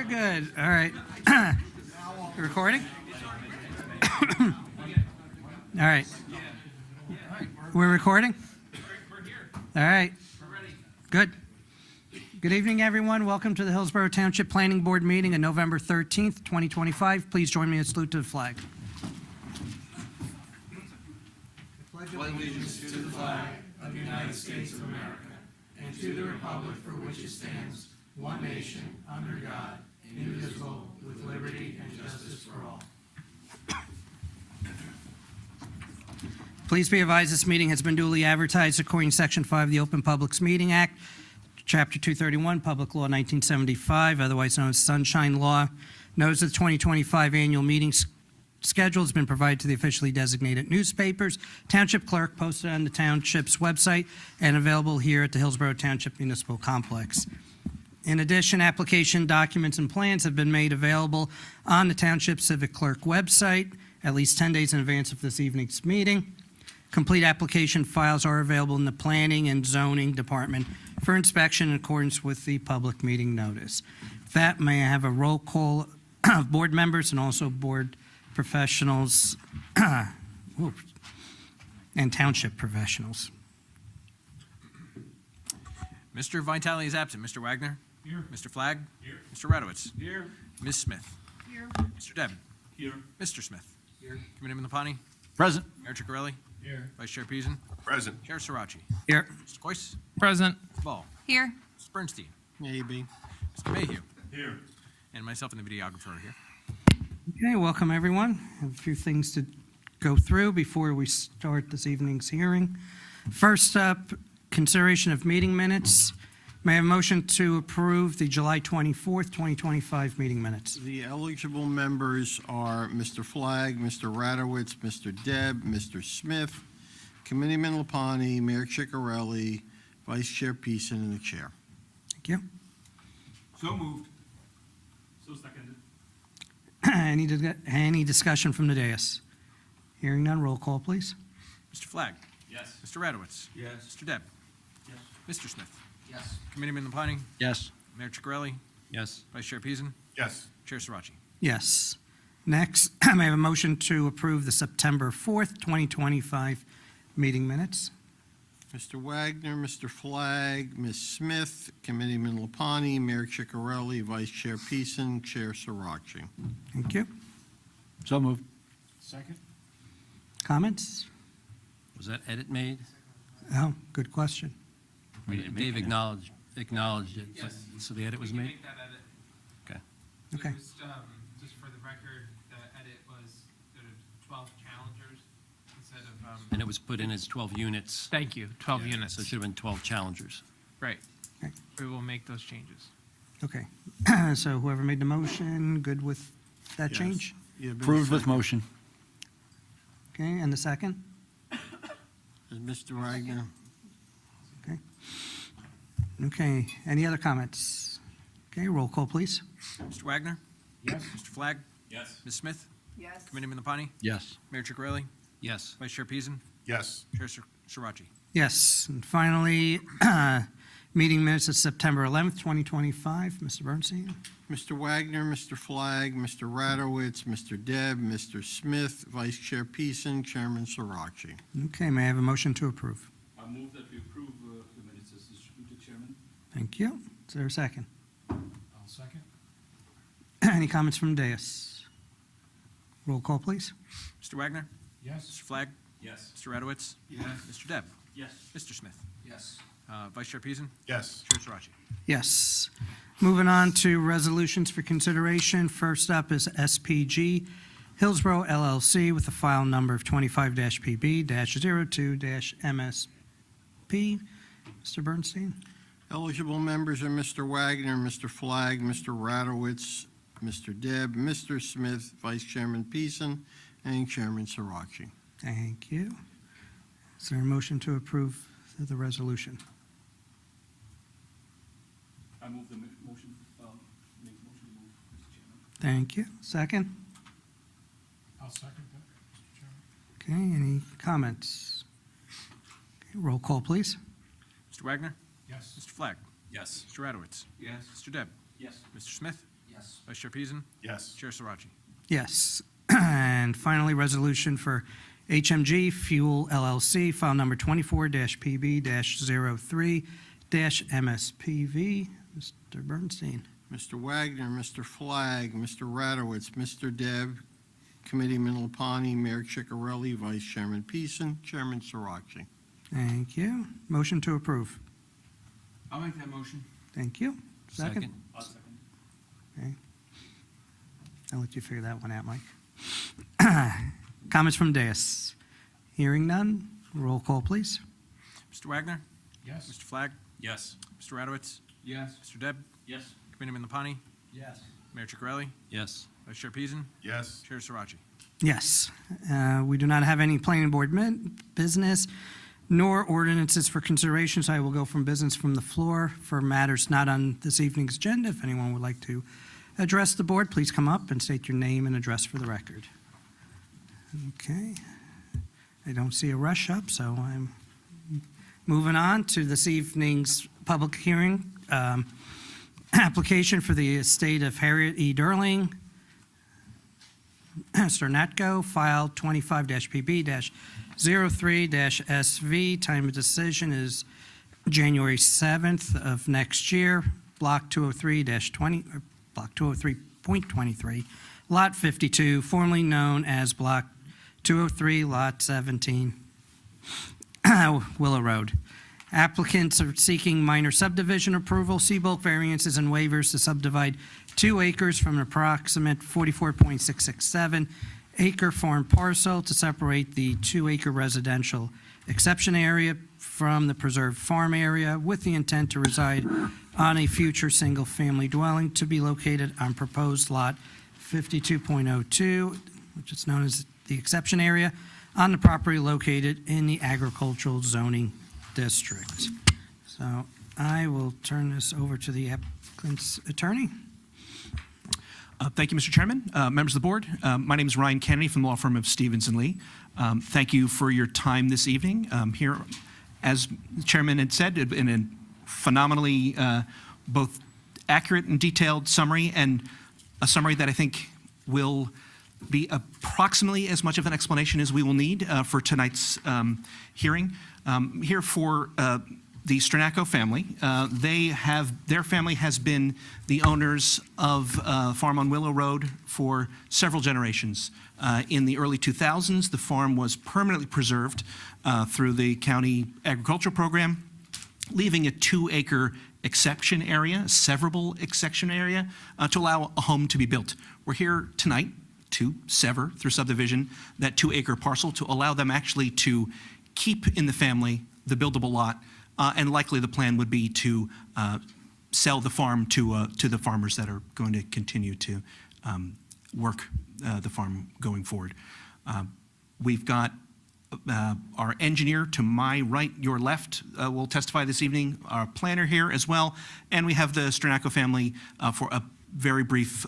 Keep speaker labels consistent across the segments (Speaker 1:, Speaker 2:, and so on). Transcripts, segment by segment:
Speaker 1: Good. All right. Recording? All right. We're recording? All right. Good. Good evening, everyone. Welcome to the Hillsborough Township Planning Board meeting on November 13th, 2025. Please join me in salute to the flag.
Speaker 2: Pledge allegiance to the flag of the United States of America and to the republic for which it stands, one nation, under God, indivisible, with liberty and justice for all.
Speaker 1: Please be advised this meeting has been duly advertised according to Section 5 of the Open Publics Meeting Act, Chapter 231, Public Law 1975, otherwise known as Sunshine Law. Notice of the 2025 annual meeting schedule has been provided to the officially designated newspapers. Township clerk posted on the township's website and available here at the Hillsborough Township Municipal Complex. In addition, application documents and plans have been made available on the Township Civic Clerk website at least 10 days in advance of this evening's meeting. Complete application files are available in the Planning and Zoning Department for inspection in accordance with the public meeting notice. With that, may I have a roll call of board members and also board professionals and township professionals.
Speaker 3: Mr. Vitale is absent. Mr. Wagner?
Speaker 2: Here.
Speaker 3: Mr. Flagg?
Speaker 2: Here.
Speaker 3: Mr. Radowitz?
Speaker 2: Here.
Speaker 3: Ms. Smith?
Speaker 2: Here.
Speaker 3: Mr. Deb?
Speaker 2: Here.
Speaker 3: Mr. Smith?
Speaker 2: Here.
Speaker 3: Committeeman Lapani?
Speaker 4: Present.
Speaker 3: Mayor Ciccarelli?
Speaker 2: Here.
Speaker 3: Vice Chair Peason?
Speaker 4: Present.
Speaker 3: Chair Sirachi?
Speaker 1: Here.
Speaker 3: Mr. Coyce?
Speaker 5: Present.
Speaker 3: Mr. Ball?
Speaker 5: Here.
Speaker 3: Mr. Bernstein?
Speaker 4: Maybe.
Speaker 3: Mr. Mayhew?
Speaker 2: Here.
Speaker 3: And myself and the videographer are here.
Speaker 1: Okay, welcome everyone. I have a few things to go through before we start this evening's hearing. First up, consideration of meeting minutes. May I have a motion to approve the July 24th, 2025 meeting minutes?
Speaker 4: The eligible members are Mr. Flagg, Mr. Radowitz, Mr. Deb, Mr. Smith, Committeeman Lapani, Mayor Ciccarelli, Vice Chair Peason, and the Chair.
Speaker 1: Thank you.
Speaker 2: So moved. So seconded.
Speaker 1: Any discussion from the dais? Hearing none, roll call, please.
Speaker 3: Mr. Flagg?
Speaker 2: Yes.
Speaker 3: Mr. Radowitz?
Speaker 2: Yes.
Speaker 3: Mr. Deb?
Speaker 2: Yes.
Speaker 3: Mr. Smith?
Speaker 2: Yes.
Speaker 3: Committeeman Lapani?
Speaker 4: Yes.
Speaker 3: Mayor Ciccarelli?
Speaker 4: Yes.
Speaker 3: Vice Chair Peason?
Speaker 4: Yes.
Speaker 3: Chair Sirachi?
Speaker 1: Yes. Next, may I have a motion to approve the September 4th, 2025 meeting minutes?
Speaker 4: Mr. Wagner, Mr. Flagg, Ms. Smith, Committeeman Lapani, Mayor Ciccarelli, Vice Chair Peason, Chair Sirachi.
Speaker 1: Thank you.
Speaker 4: So moved.
Speaker 2: Second.
Speaker 1: Comments?
Speaker 6: Was that edit made?
Speaker 1: Oh, good question.
Speaker 6: Dave acknowledged it,
Speaker 7: Yes.
Speaker 6: so the edit was
Speaker 7: We can
Speaker 6: made?
Speaker 7: make that edit.
Speaker 6: Okay.
Speaker 7: So
Speaker 1: Okay.
Speaker 7: Just, just for the record, the edit was there are 12 challengers instead of.
Speaker 6: And it was put in as 12 units.
Speaker 7: Thank you, 12
Speaker 6: Yeah,
Speaker 7: units.
Speaker 6: So it should have been 12 challengers.
Speaker 7: Right.
Speaker 1: Okay.
Speaker 7: We will make those changes.
Speaker 1: Okay. So whoever made the motion, good with that
Speaker 4: Yes.
Speaker 1: change?
Speaker 4: Approved with motion.
Speaker 1: Okay, and the second?
Speaker 4: Mr. Wagner.
Speaker 1: Okay, any other comments? Okay, roll call, please.
Speaker 3: Mr. Wagner?
Speaker 2: Yes.
Speaker 3: Mr. Flagg?
Speaker 2: Yes.
Speaker 3: Ms. Smith?
Speaker 5: Yes.
Speaker 3: Committeeman Lapani?
Speaker 4: Yes.
Speaker 3: Mayor Ciccarelli?
Speaker 6: Yes.
Speaker 3: Vice Chair Peason?
Speaker 4: Yes.
Speaker 3: Chair Sirachi?
Speaker 1: Yes, and finally, meeting minutes of September 11th, 2025. Mr. Bernstein?
Speaker 4: Mr. Wagner, Mr. Flagg, Mr. Radowitz, Mr. Deb, Mr. Smith, Vice Chair Peason, Chairman Sirachi.
Speaker 1: Okay, may I have a motion to approve?
Speaker 8: I move that we approve the minutes as distributed, Chairman.
Speaker 1: Thank you. Is there a second?
Speaker 2: I'll second.
Speaker 1: Any comments from dais? Roll call, please.
Speaker 3: Mr. Wagner?
Speaker 2: Yes.
Speaker 3: Mr. Flagg?
Speaker 8: Yes.
Speaker 3: Mr. Radowitz?
Speaker 2: Yes.
Speaker 3: Mr. Deb?
Speaker 8: Yes.
Speaker 3: Mr. Smith?
Speaker 2: Yes.
Speaker 3: Vice Chair Peason?
Speaker 4: Yes.
Speaker 3: Chair Sirachi?
Speaker 1: Yes. Moving on to resolutions for consideration. First up is SPG Hillsborough LLC with the file number of 25-PB-02-MSP. Mr. Bernstein?
Speaker 4: Eligible members are Mr. Wagner, Mr. Flagg, Mr. Radowitz, Mr. Deb, Mr. Smith, Vice Chairman Peason, and Chairman Sirachi.
Speaker 1: Thank you. Is there a motion to approve the resolution?
Speaker 8: I move the motion, make motion to move, Mr. Chairman.
Speaker 1: Thank you. Second?
Speaker 2: I'll second that, Mr. Chairman.
Speaker 1: Okay, any comments? Okay, roll call, please.
Speaker 3: Mr. Wagner?
Speaker 2: Yes.
Speaker 3: Mr. Flagg?
Speaker 8: Yes.
Speaker 3: Mr. Radowitz?
Speaker 2: Yes.
Speaker 3: Mr. Deb?
Speaker 8: Yes.
Speaker 3: Mr. Smith?
Speaker 8: Yes.
Speaker 2: Yes.
Speaker 3: Vice Chair Peason,
Speaker 8: Yes.
Speaker 3: Chair Sirachi.
Speaker 1: Yes. And finally, resolution for HMG Fuel LLC, file number 24-PB-03-MSPV. Mr. Bernstein.
Speaker 4: Mr. Wagner, Mr. Flagg, Mr. Radowitz, Mr. Deb, Committeeman Lapani, Mayor Chicarelli, Vice Chairman Peason, Chairman Sirachi.
Speaker 1: Thank you. Motion to approve.
Speaker 3: I'll make that motion.
Speaker 1: Thank you. Second.
Speaker 8: I'll second.
Speaker 1: I'll let you figure that one out, Mike. Comments from dais? Hearing none. Roll call, please.
Speaker 3: Mr. Wagner,
Speaker 8: Yes.
Speaker 3: Mr. Flagg,
Speaker 8: Yes.
Speaker 3: Mr. Radowitz,
Speaker 8: Yes.
Speaker 3: Mr. Deb,
Speaker 8: Yes.
Speaker 3: Committeeman Lapani,
Speaker 2: Yes.
Speaker 3: Mayor Chicarelli,
Speaker 6: Yes.
Speaker 3: Vice Chair Peason,
Speaker 8: Yes.
Speaker 3: Chair Sirachi.
Speaker 1: Yes. We do not have any planning board business nor ordinances for consideration, so I will go from business from the floor for matters not on this evening's agenda. If anyone would like to address the board, please come up and state your name and address for the record. Okay. I don't see a rush up, so I'm moving on to this evening's public hearing. Application for the estate of Harriet E. Durling, Sternatco, file 25-PB-03-SV. Time of decision is January 7th of next year. Block 203-20, or Block 203.23, Lot 52, formerly known as Block 203, Lot 17, Willow Road. Applicants are seeking minor subdivision approval, C-bulk variances and waivers to subdivide 2 acres from an approximate 44.667 acre farm parcel to separate the 2-acre residential exception area from the preserved farm area with the intent to reside on a future single-family dwelling to be located on proposed lot 52.02, which is known as the exception area, on the property located in the agricultural zoning district. So I will turn this over to the applicant's attorney.
Speaker 5: Thank you, Mr. Chairman. Members of the board, my name is Ryan Kennedy from the law firm of Stevens and Lee. Thank you for your time this evening. Here, as the chairman had said, in a phenomenally both accurate and detailed summary, and a summary that I think will be approximately as much of an explanation as we will need for tonight's hearing. Here for the Sternatco family. Their family has been the owners of farm on Willow Road for several generations. In the early 2000s, the farm was permanently preserved through the county agricultural program, leaving a 2-acre exception area, a severable exception area, to allow a home to be built. We're here tonight to sever through subdivision that 2-acre parcel to allow them actually to keep in the family the buildable lot, and likely the plan would be to sell the farm to the farmers that are going to continue to work the farm going forward. We've got our engineer to my right, your left, will testify this evening, our planner here as well, and we have the Sternatco family for a very brief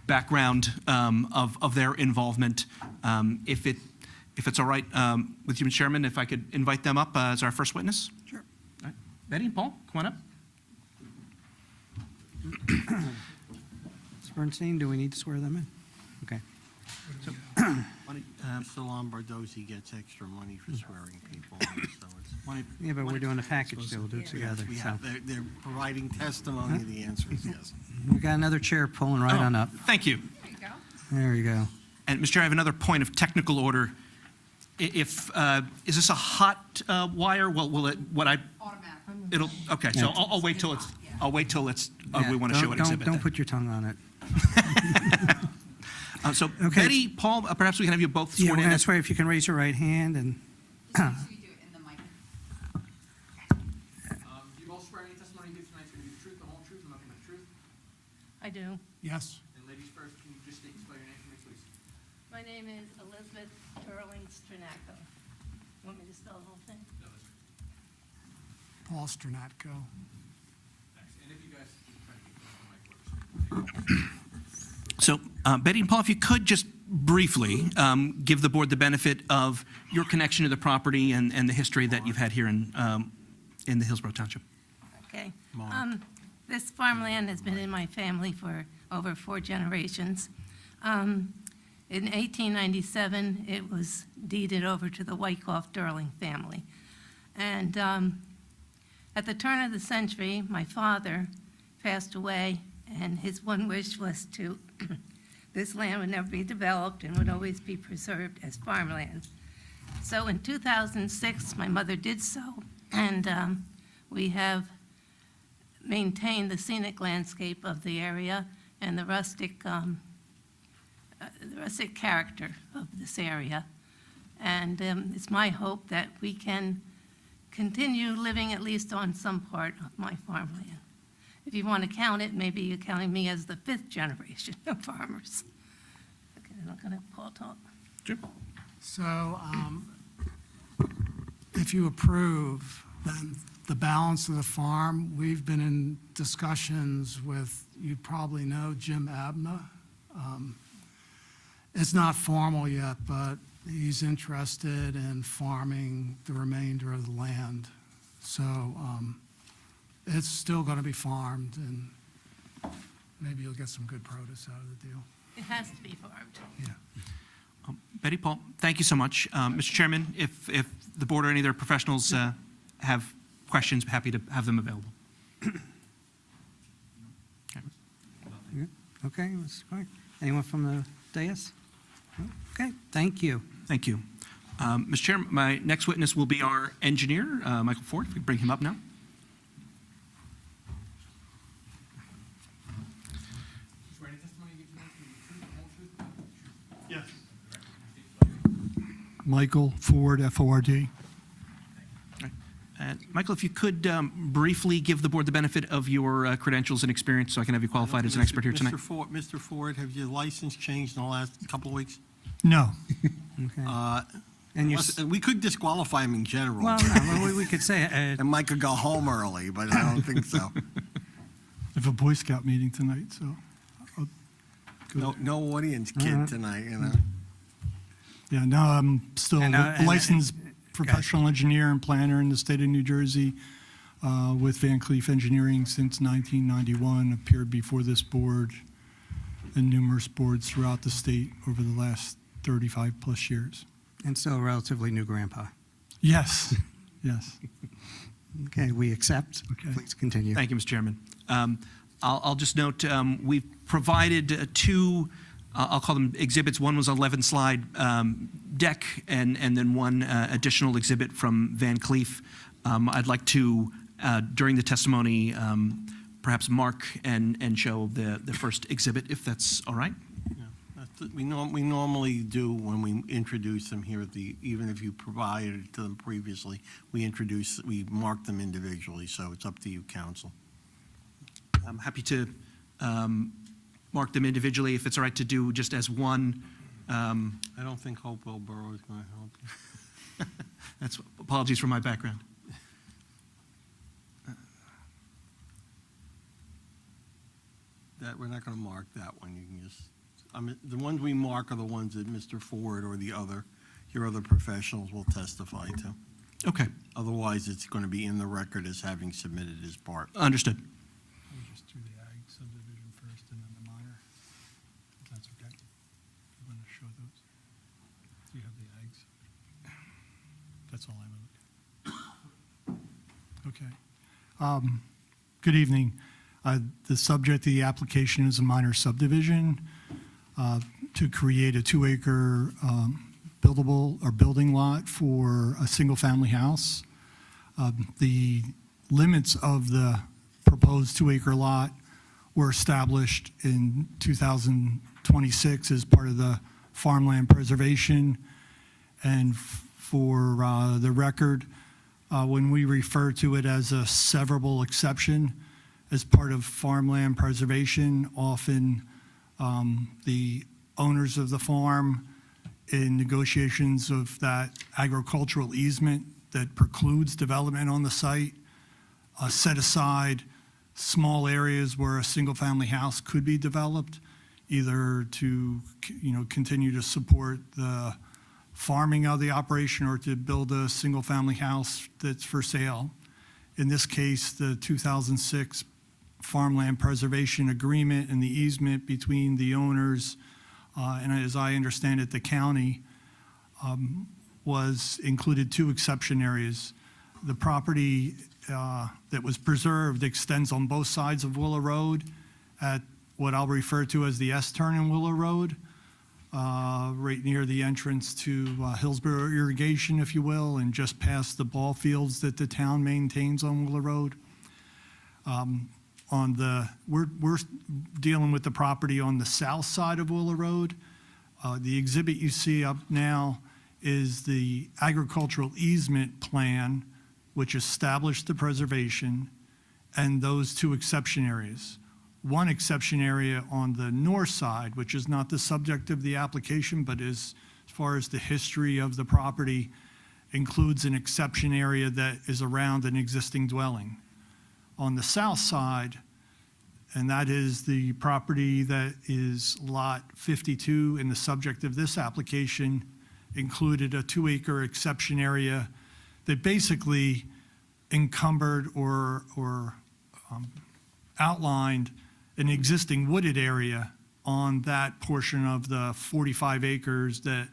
Speaker 5: background of their involvement. If it's all right with you, Mr. Chairman, if I could invite them up as our first witness?
Speaker 1: Sure.
Speaker 5: All right. Betty and Paul, come on up.
Speaker 1: Mr. Bernstein, do we need to swear them in? Okay.
Speaker 4: Mr. Lombardozzi gets extra money for swearing people, so it's.
Speaker 1: Yeah, but we're doing a package, so we'll do it together.
Speaker 4: We
Speaker 1: So
Speaker 4: have, they're providing testimony, the answer is yes.
Speaker 1: we got another chair pulling right on up.
Speaker 5: Thank you.
Speaker 1: There you go.
Speaker 5: And Mr. Chair, I have another point of technical order. Is this a hot wire? Well, will it, it'll, okay, so
Speaker 1: Yeah.
Speaker 5: I'll wait till it's,
Speaker 1: Yeah,
Speaker 5: we want to show
Speaker 1: don't-
Speaker 5: an exhibit
Speaker 1: Don't
Speaker 5: then.
Speaker 1: put your tongue on it.
Speaker 5: So
Speaker 1: Okay.
Speaker 5: Betty, Paul, perhaps we can have you both
Speaker 1: Yeah,
Speaker 5: sworn
Speaker 1: we're
Speaker 5: in.
Speaker 1: going to swear if you can raise your right hand and,
Speaker 7: Do you both swear any testimony you give tonight is going to be the truth, the whole truth, and nothing but the truth?
Speaker 9: I do.
Speaker 2: Yes.
Speaker 7: And ladies first, can you just state and spell your name for me, please?
Speaker 9: My name is Elizabeth Turling Sternatco. Want me to spell the whole thing?
Speaker 7: No, that's right.
Speaker 2: Paul Sternatco.
Speaker 7: Thanks. And if you guys can try to keep the mic close.
Speaker 5: So Betty and Paul, if you could just briefly give the board the benefit of your connection to the property and the history that you've had here in the Hillsborough Township.
Speaker 9: Okay. This farmland has been in my family for over 4 generations. In 1897, it was deeded over to the Wyckoff Durling family. And at the turn of the century, my father passed away, and his one wish was to, this land would never be developed and would always be preserved as farmland. So in 2006, my mother did so, and we have maintained the scenic landscape of the area and the rustic character of this area. And it's my hope that we can continue living at least on some part of my farmland. If you want to count it, maybe you're counting me as the 5th generation of farmers. Okay, I'm not going to Paul talk.
Speaker 2: So if you approve, then the balance of the farm, we've been in discussions with, you probably know Jim Abna. It's not formal yet, but he's interested in farming the remainder of the land. So it's still going to be farmed, and maybe you'll get some good produce out of the deal.
Speaker 9: It has to be farmed.
Speaker 2: Yeah.
Speaker 5: Betty, Paul, thank you so much. Mr. Chairman, if the board or any other professionals have questions, happy to have them available.
Speaker 1: Okay, that's fine. Anyone from the dais? Okay, thank you.
Speaker 5: Thank you. Mr. Chairman, my next witness will be our engineer, Michael Ford. If we bring him up now.
Speaker 7: Swear any testimony you give tonight will be the truth, the whole truth,
Speaker 2: Yes. Michael Ford, F-O-R-D.
Speaker 5: Michael, if you could briefly give the board the benefit of your credentials and experience so I can have you qualified as an expert here tonight.
Speaker 4: Mr. Ford, have your license changed in the last couple of weeks?
Speaker 2: No.
Speaker 1: Okay. And you,
Speaker 4: We could disqualify him in general.
Speaker 1: well, no, we could say,
Speaker 4: And Mike could go home early, but I don't think so.
Speaker 2: I have a Boy Scout meeting tonight, so. I'll go.
Speaker 4: No audience kid tonight, you know.
Speaker 2: Yeah, no, I'm still
Speaker 1: And,
Speaker 2: a
Speaker 1: and-
Speaker 2: licensed professional engineer and planner in the state of New Jersey with Van Cleef Engineering since 1991, appeared before this board and numerous boards throughout the state over the last 35-plus years.
Speaker 1: and still a relatively new grandpa.
Speaker 2: Yes, yes.
Speaker 1: Okay, we accept.
Speaker 2: Okay.
Speaker 1: Please continue.
Speaker 5: Thank you, Mr. Chairman. I'll just note, we've provided 2, I'll call them exhibits. One was an 11-slide deck, and then one additional exhibit from Van Cleef. I'd like to, during the testimony, perhaps mark and show the first exhibit, if that's all right.
Speaker 4: We normally do when we introduce them here at even if you provided it to them previously, we mark them individually, so it's up to you, council.
Speaker 5: I'm happy to mark them individually, if it's all right to do just as one.
Speaker 4: I don't think Hopewell Borough is going to help you.
Speaker 5: That's apologies for my background.
Speaker 4: We're not going to mark that one. You can just, the ones we mark are the ones that Mr. Ford or your other professionals will testify to.
Speaker 5: Okay,
Speaker 4: Otherwise, it's going to be in the record as having submitted his part.
Speaker 5: understood.
Speaker 2: We'll just do the ag subdivision first and then the minor, if that's okay. You want to show those? Do you have the ags? That's all I would. Okay. Good evening. The subject of the application is a minor subdivision to create a 2-acre buildable or building lot for a single-family house. The limits of the proposed 2-acre lot were established in 2026 as part of the farmland preservation. And for the record, when we refer to it as a severable exception as part of farmland preservation, often the owners of the farm in negotiations of that agricultural easement that precludes development on the site set aside small areas where a single-family house could be developed, either to continue to support the farming of the operation or to build a single-family house that's for sale. In this case, the 2006 farmland preservation agreement and the easement between the owners, and as I understand it, the county, was included 2 exception areas. The property that was preserved extends on both sides of Willow Road at what I'll refer to as the S-turn in Willow Road, right near the entrance to Hillsborough Irrigation, if you will, and just past the ball fields that the town maintains on Willow Road. We're dealing with the property on the south side of Willow Road. The exhibit you see up now is the agricultural easement plan, which established the preservation and those 2 exception areas. One exception area on the north side, which is not the subject of the application, but is, as far as the history of the property, includes an exception area that is around an existing dwelling. On the south side, and that is the property that is Lot 52 in the subject of this application, included a 2-acre exception area that basically encumbered or outlined an existing wooded area on that portion of the 45 acres that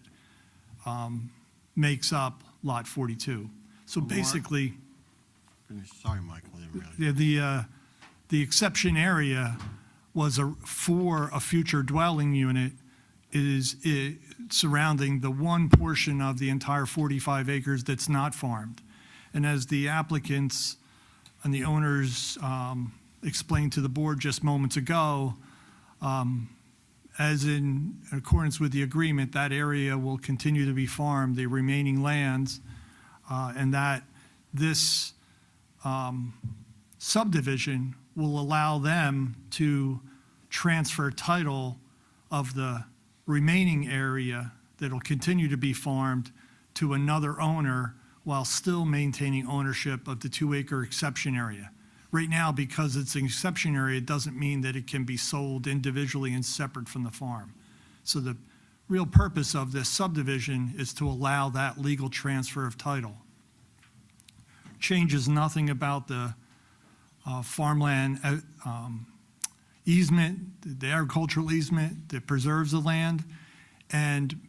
Speaker 2: makes up Lot 42. So
Speaker 4: Mark?
Speaker 2: basically,
Speaker 4: Sorry, Michael, I didn't realize.
Speaker 2: the exception area was for a future dwelling unit. It is surrounding the one portion of the entire 45 acres that's not farmed. And as the applicants and the owners explained to the board just moments ago, as in accordance with the agreement, that area will continue to be farmed, the remaining lands, and that this subdivision will allow them to transfer title of the remaining area that'll continue to be farmed to another owner while still maintaining ownership of the 2-acre exception area. Right now, because it's an exception area, it doesn't mean that it can be sold individually and separate from the farm. So the real purpose of this subdivision is to allow that legal transfer of title. Changes nothing about the farmland easement, the agricultural easement that preserves the land. And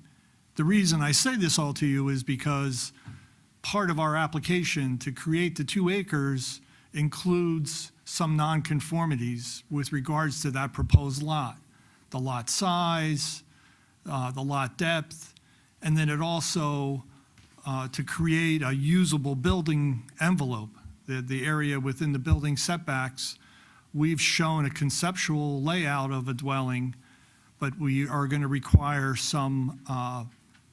Speaker 2: the reason I say this all to you is because part of our application to create the 2 acres includes some nonconformities with regards to that proposed lot. The lot size, the lot depth, and then it also, to create a usable building envelope, the area within the building setbacks, we've shown a conceptual layout of a dwelling, but we are going to require some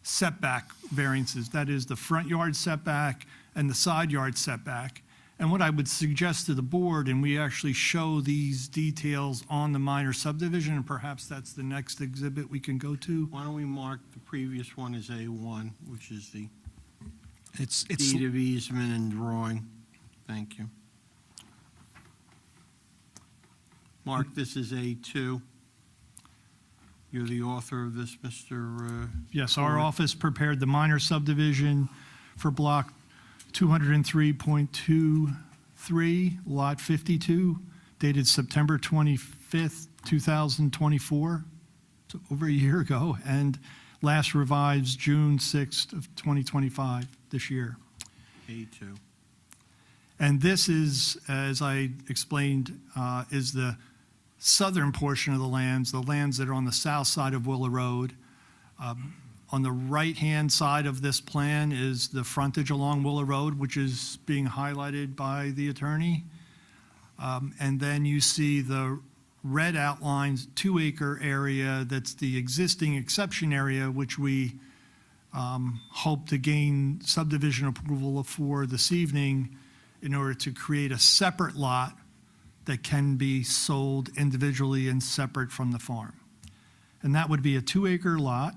Speaker 2: setback variances. That is the front yard setback and the side yard setback. And what I would suggest to the board, and we actually show these details on the minor subdivision, and perhaps that's the next exhibit we can go to.
Speaker 4: Why don't we mark the previous one as A1, which is the
Speaker 5: It's
Speaker 4: deed of easement and drawing. Thank you. Mark, this is A2. You're the author of this, Mr.
Speaker 2: Yes, our office prepared the minor subdivision for block 203.23, lot 52, dated September 25th, 2024, so over a year ago, and last revised June 6th of 2025, this year.
Speaker 4: A2.
Speaker 2: And this is, as I explained, is the southern portion of the lands that are on the south side of Willow Road. On the right-hand side of this plan is the frontage along Willow Road, which is being highlighted by the attorney. And then you see the red outlines 2-acre area that's the existing exception area, which we hope to gain subdivision approval for this evening in order to create a separate lot that can be sold individually and separate from the farm. And that would be a 2-acre lot.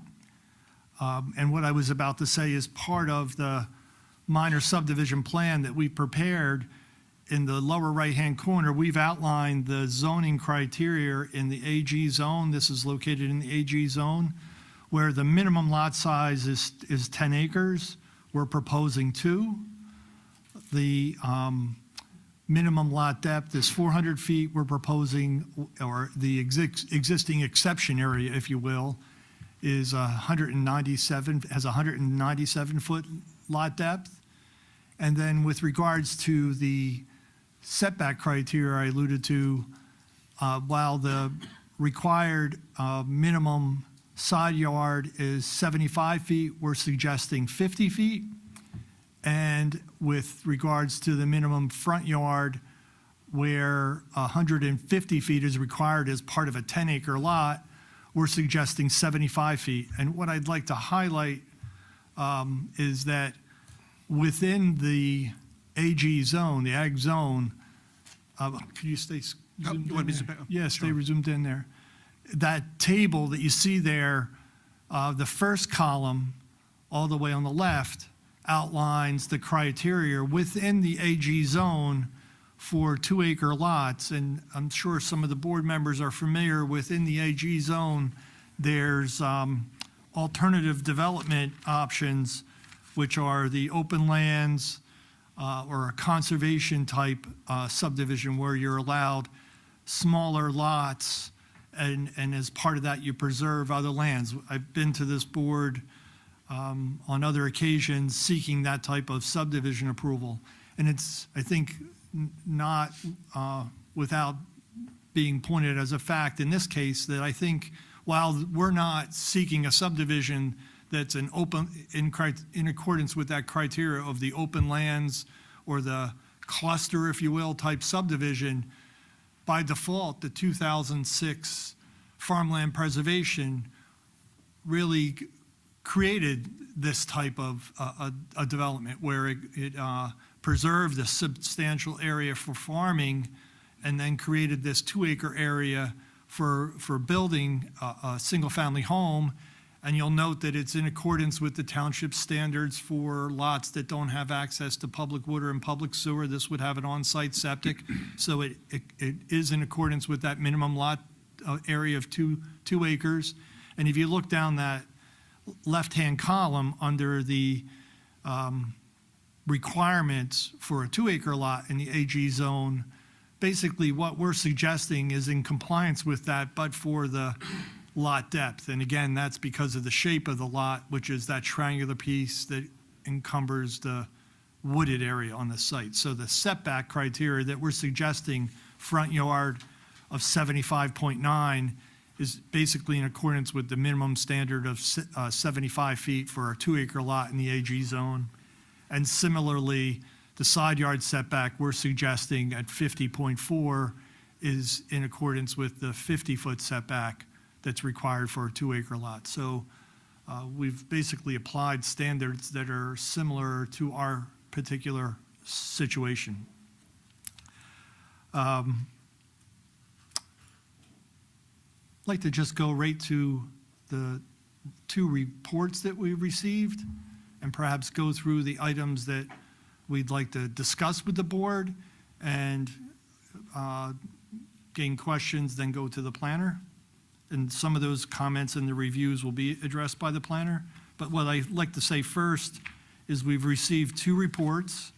Speaker 2: And what I was about to say is part of the minor subdivision plan that we prepared. In the lower right-hand corner, we've outlined the zoning criteria in the AG zone. This is located in the AG zone, where the minimum lot size is 10 acres. We're proposing 2. The minimum lot depth is 400 feet. We're proposing, or the existing exception area, if you will, is 197, has 197-foot lot depth. And then with regards to the setback criteria I alluded to, while the required minimum side yard is 75 feet, we're suggesting 50 feet. And with regards to the minimum front yard, where 150 feet is required as part of a 10-acre lot, we're suggesting 75 feet. And what I'd like to highlight is that within the AG zone, the ag zone, could you stay zoomed
Speaker 5: you want me
Speaker 2: in
Speaker 5: to
Speaker 2: there?
Speaker 5: zoom back?
Speaker 2: Yeah, stay zoomed in there. That table that you see there, the first column, all the way on the left, outlines the criteria within the AG zone for 2-acre lots. And I'm sure some of the board members are familiar, within the AG zone, there's alternative development options, which are the open lands or a conservation type subdivision where you're allowed smaller lots, and as part of that, you preserve other lands. I've been to this board on other occasions seeking that type of subdivision approval. And it's, I think, not without being pointed as a fact in this case that I think while we're not seeking a subdivision that's an open, in accordance with that criteria of the open lands or the cluster, if you will, type subdivision, by default, the 2006 farmland preservation really created this type of a development where it preserved a substantial area for farming and then created this 2-acre area for building a single-family home. And you'll note that it's in accordance with the township standards for lots that don't have access to public water and public sewer. This would have an on-site septic. So it is in accordance with that minimum lot area of 2 acres. And if you look down that left-hand column under the requirements for a 2-acre lot in the AG zone, basically what we're suggesting is in compliance with that, but for the lot depth. And again, that's because of the shape of the lot, which is that triangular piece that encumbers the wooded area on the site. So the setback criteria that we're suggesting, front yard of 75.9, is basically in accordance with the minimum standard of 75 feet for a 2-acre lot in the AG zone. And similarly, the side yard setback we're suggesting at 50.4 is in accordance with the 50-foot setback that's required for a 2-acre lot. So we've basically applied standards that are similar to our particular situation. I'd like to just go right to the 2 reports that we received and perhaps go through the items that we'd like to discuss with the board and gain questions, then go to the planner. And some of those comments and the reviews will be addressed by the planner. But what I'd like to say first is we've received 2 reports,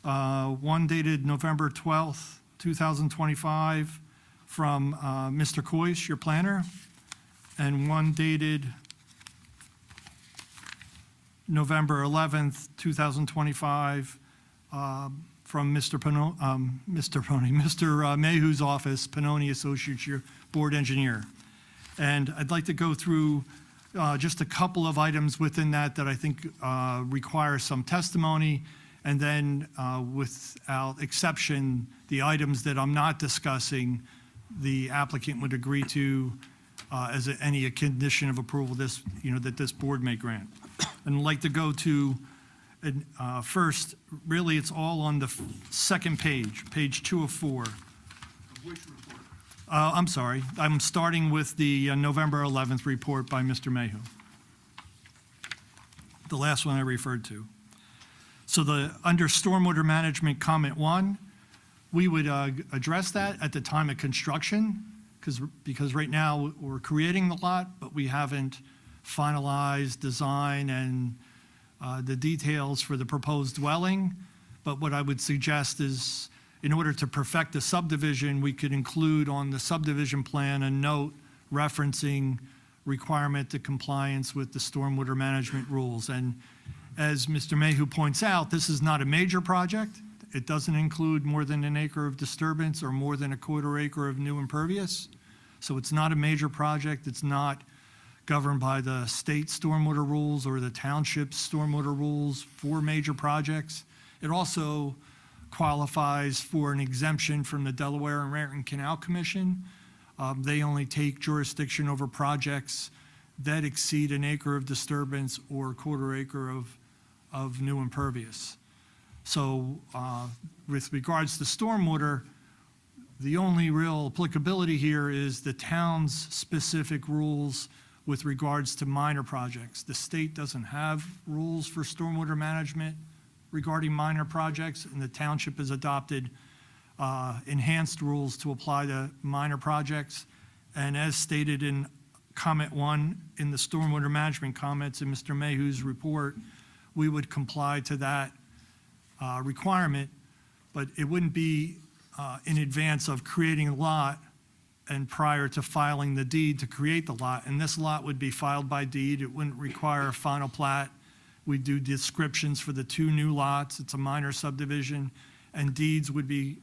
Speaker 2: one dated November 12th, 2025, from Mr. Coyce, your planner, and one dated November 11th, 2025, from Mr. Mayhew's office, Pannoni Associates, your board engineer. And I'd like to go through just a couple of items within that I think require some testimony, and then without exception, the items that I'm not discussing, the applicant would agree to as any condition of approval that this board may grant. And I'd like to go to first, really it's all on the second page, page 2 of 4.
Speaker 8: Which report?
Speaker 2: I'm sorry, I'm starting with the November 11th report by Mr. Mayhew. The last one I referred to. So under stormwater management comment 1, we would address that at the time of construction, because right now we're creating the lot, but we haven't finalized design and the details for the proposed dwelling. But what I would suggest is in order to perfect the subdivision, we could include on the subdivision plan a note referencing requirement to compliance with the stormwater management rules. And as Mr. Mayhew points out, this is not a major project. It doesn't include more than an acre of disturbance or more than a quarter acre of new impervious. So it's not a major project. It's not governed by the state stormwater rules or the township's stormwater rules for major projects. It also qualifies for an exemption from the Delaware and Raritan Canal Commission. They only take jurisdiction over projects that exceed an acre of disturbance or a quarter acre of new impervious. So with regards to stormwater, the only real applicability here is the town's specific rules with regards to minor projects. The state doesn't have rules for stormwater management regarding minor projects, and the township has adopted enhanced rules to apply to minor projects. And as stated in comment 1 in the stormwater management comments in Mr. Mayhew's report, we would comply to that requirement, but it wouldn't be in advance of creating a lot and prior to filing the deed to create the lot. And this lot would be filed by deed. It wouldn't require a final plat. We do descriptions for the 2 new lots. It's a minor subdivision, and deeds would be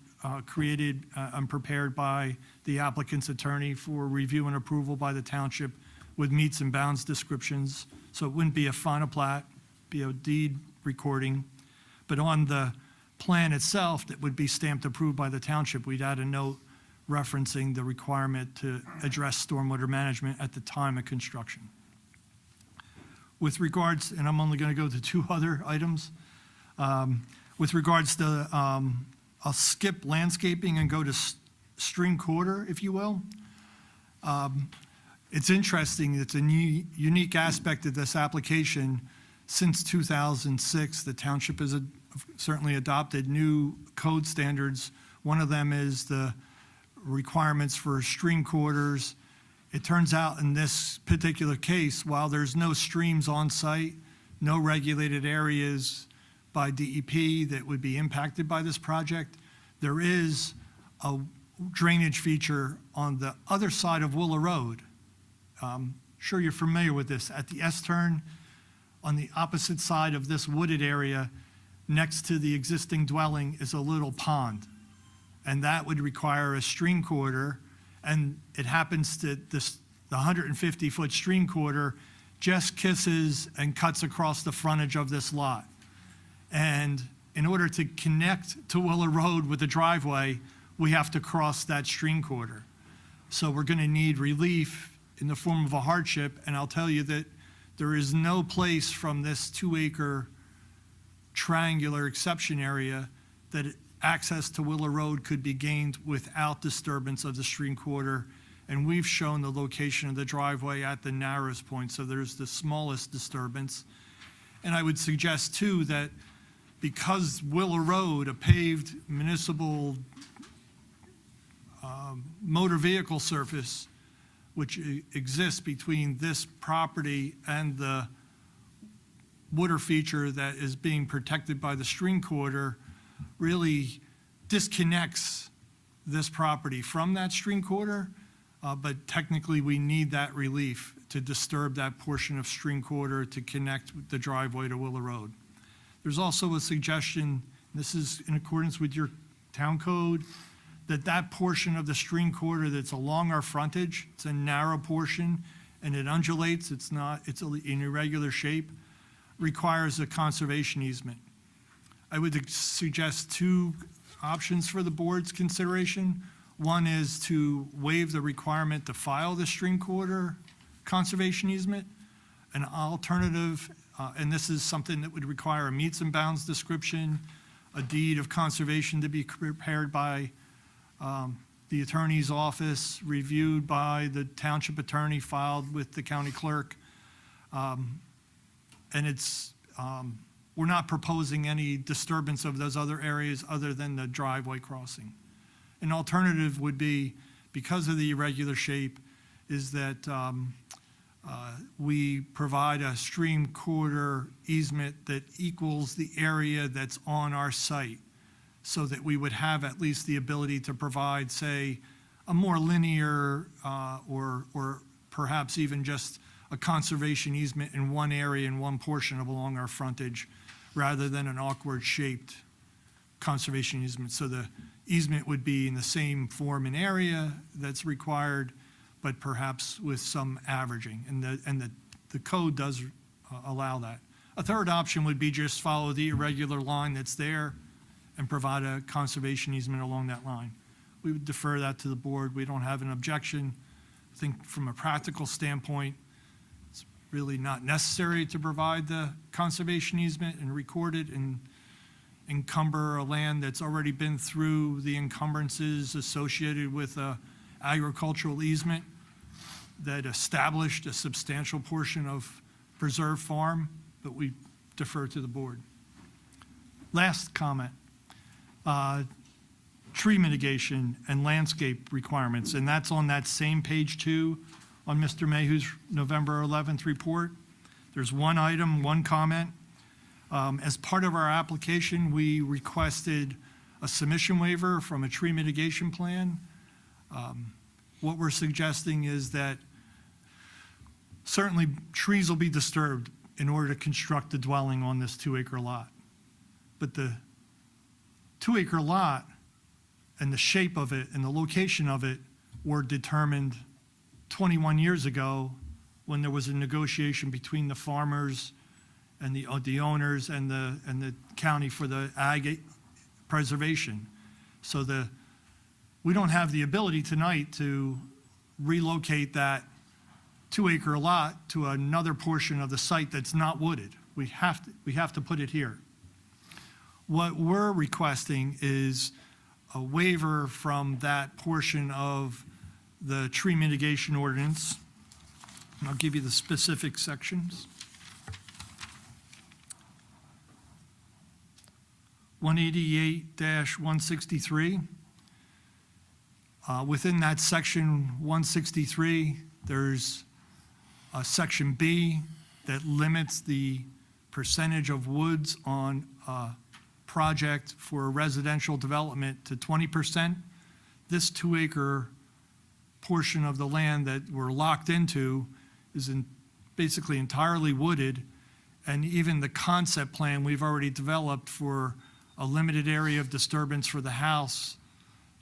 Speaker 2: created and prepared by the applicant's attorney for review and approval by the township with meets and bounds descriptions. So it wouldn't be a final plat, be a deed recording. But on the plan itself that would be stamped approved by the township, we'd add a note referencing the requirement to address stormwater management at the time of construction. With regards, and I'm only going to go to 2 other items. With regards to, I'll skip landscaping and go to stream quarter, if you will. It's interesting, it's a unique aspect of this application. Since 2006, the township has certainly adopted new code standards. One of them is the requirements for stream quarters. It turns out in this particular case, while there's no streams on site, no regulated areas by DEP that would be impacted by this project, there is a drainage feature on the other side of Willow Road. Sure you're familiar with this. At the S-turn, on the opposite side of this wooded area, next to the existing dwelling is a little pond. And that would require a stream quarter, and it happens that the 150-foot stream quarter just kisses and cuts across the frontage of this lot. And in order to connect to Willow Road with the driveway, we have to cross that stream quarter. So we're going to need relief in the form of a hardship, and I'll tell you that there is no place from this 2-acre triangular exception area that access to Willow Road could be gained without disturbance of the stream quarter. And we've shown the location of the driveway at the narrowest point, so there's the smallest disturbance. And I would suggest too that because Willow Road, a paved municipal motor vehicle surface, which exists between this property and the water feature that is being protected by the stream quarter, really disconnects this property from that stream quarter, but technically we need that relief to disturb that portion of stream quarter to connect the driveway to Willow Road. There's also a suggestion, this is in accordance with your town code, that that portion of the stream quarter that's along our frontage, it's a narrow portion and it undulates, it's in irregular shape, requires a conservation easement. I would suggest 2 options for the board's consideration. One is to waive the requirement to file the stream quarter conservation easement. An alternative, and this is something that would require a meets and bounds description, a deed of conservation to be prepared by the attorney's office, reviewed by the township attorney, filed with the county clerk. And it's, we're not proposing any disturbance of those other areas other than the driveway crossing. An alternative would be, because of the irregular shape, is that we provide a stream quarter easement that equals the area that's on our site. so that we would have at least the ability to provide, say, a more linear or perhaps even just a conservation easement in one area, in one portion of along our frontage, rather than an awkward shaped conservation easement. So the easement would be in the same form and area that's required, but perhaps with some averaging. And the code does allow that. A third option would be just follow the irregular line that's there and provide a conservation easement along that line. We would defer that to the board. We don't have an objection. I think from a practical standpoint, it's really not necessary to provide the conservation easement and record it and encumber a land that's already been through the encumbrances associated with a agricultural easement that established a substantial portion of preserved farm, but we defer to the board. Last comment, tree mitigation and landscape requirements, and that's on that same page 2 on Mr. Mayhew's November 11th report. There's one item, one comment. As part of our application, we requested a submission waiver from a tree mitigation plan. What we're suggesting is that certainly trees will be disturbed in order to construct the dwelling on this 2-acre lot. But the 2-acre lot and the shape of it and the location of it were determined 21 years ago when there was a negotiation between the farmers and the owners and the county for the ag preservation. So we don't have the ability tonight to relocate that 2-acre lot to another portion of the site that's not wooded. We have to put it here. What we're requesting is a waiver from that portion of the tree mitigation ordinance. And I'll give you the specific sections. 188-163. Within that section 163, there's a section B that limits the percentage of woods on a project for a residential development to 20%. This 2-acre portion of the land that we're locked into is basically entirely wooded, and even the concept plan we've already developed for a limited area of disturbance for the house,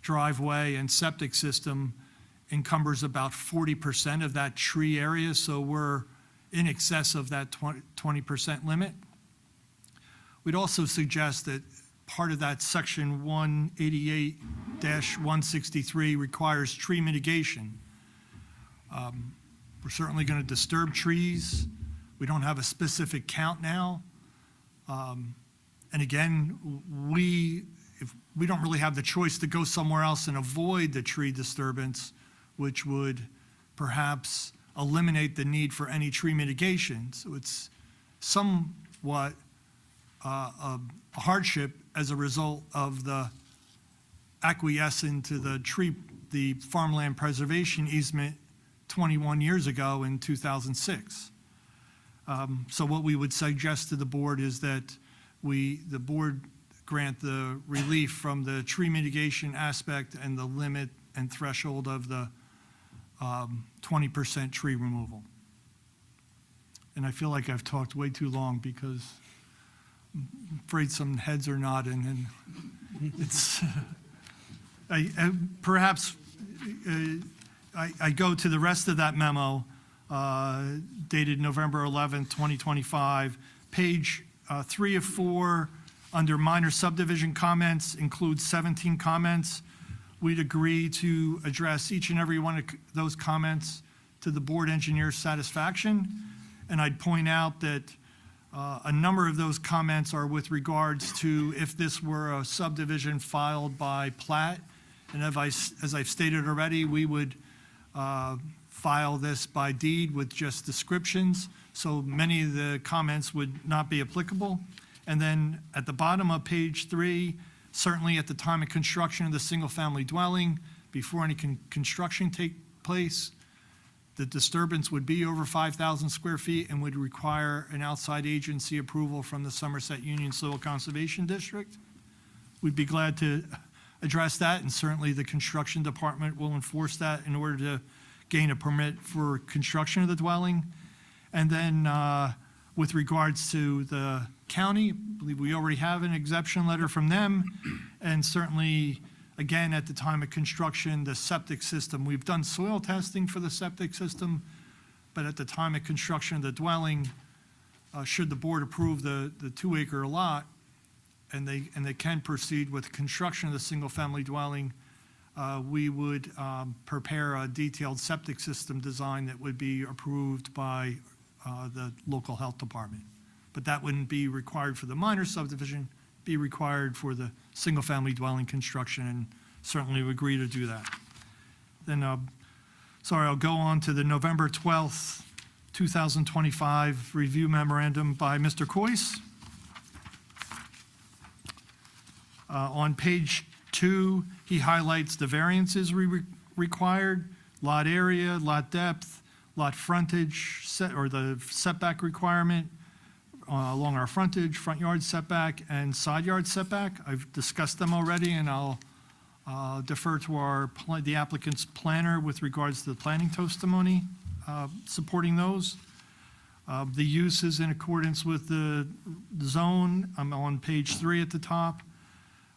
Speaker 2: driveway, and septic system encumbers about 40% of that tree area, so we're in excess of that 20% limit. We'd also suggest that part of that section 188-163 requires tree mitigation. We're certainly going to disturb trees. We don't have a specific count now. And again, if we don't really have the choice to go somewhere else and avoid the tree disturbance, which would perhaps eliminate the need for any tree mitigation. So it's somewhat a hardship as a result of the acquiescing to the farmland preservation easement 21 years ago in 2006. So what we would suggest to the board is that the board grant the relief from the tree mitigation aspect and the limit and threshold of the 20% tree removal. And I feel like I've talked way too long because I'm afraid some heads are nodding, and it's, I go to the rest of that memo dated November 11th, 2025. Page 3 of 4, under minor subdivision comments, includes 17 comments. We'd agree to address each and every one of those comments to the board engineer's satisfaction. And I'd point out that a number of those comments are with regards to if this were a subdivision filed by plat. And as I've stated already, we would file this by deed with just descriptions. So many of the comments would not be applicable. And then at the bottom of page 3, certainly at the time of construction of the single-family dwelling, before any construction take place, the disturbance would be over 5,000 square feet and would require an outside agency approval from the Somerset Union Soil Conservation District. we'd be glad to address that, and certainly the construction department will enforce that in order to gain a permit for construction of the dwelling. And then with regards to the county, I believe we already have an exemption letter from them, and certainly, again, at the time of construction, the septic system, we've done soil testing for the septic system, but at the time of construction of the dwelling, should the board approve the 2-acre lot, and they can proceed with construction of the single-family dwelling, we would prepare a detailed septic system design that would be approved by the local health department. But that wouldn't be required for the minor subdivision, be required for the single-family dwelling construction, and certainly we agree to do that. Then, I'll go on to the November 12th, 2025 review memorandum by Mr. Coyce. On page 2, he highlights the variances required: lot area, lot depth, lot frontage, or the setback requirement along our frontage, front yard setback, and side yard setback. I've discussed them already, and I'll defer to the applicant's planner with regards to the planning testimony supporting those. The use is in accordance with the zone. I'm on page 3 at the top.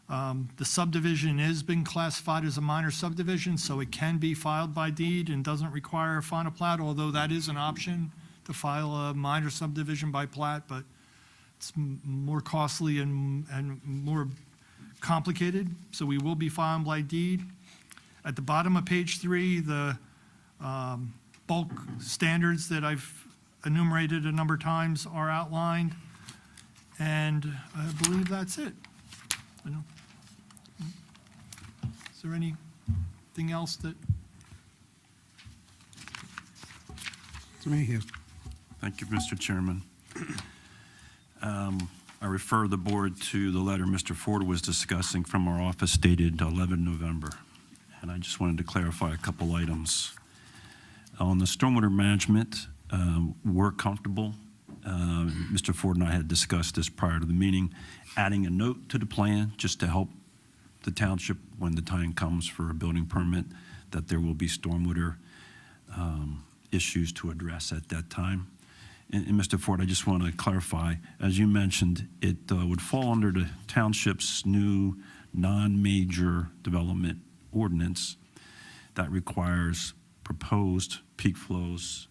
Speaker 2: The subdivision has been classified as a minor subdivision, so it can be filed by deed and doesn't require a final plat, although that is an option to file a minor subdivision by plat, but it's more costly and more complicated, so we will be filing by deed. At the bottom of page 3, the bulk standards that I've enumerated a number of times are outlined, and I believe that's it. Is there anything else that?
Speaker 1: It's me here.
Speaker 10: Thank you, Mr. Chairman. I refer the board to the letter Mr. Ford was discussing from our office dated 11 November. And I just wanted to clarify a couple items. On the stormwater management, we're comfortable. Mr. Ford and I had discussed this prior to the meeting, adding a note to the plan just to help the township when the time comes for a building permit, that there will be stormwater issues to address at that time. And Mr. Ford, I just want to clarify, as you mentioned, it would fall under the township's new non-major development ordinance that requires proposed peak flows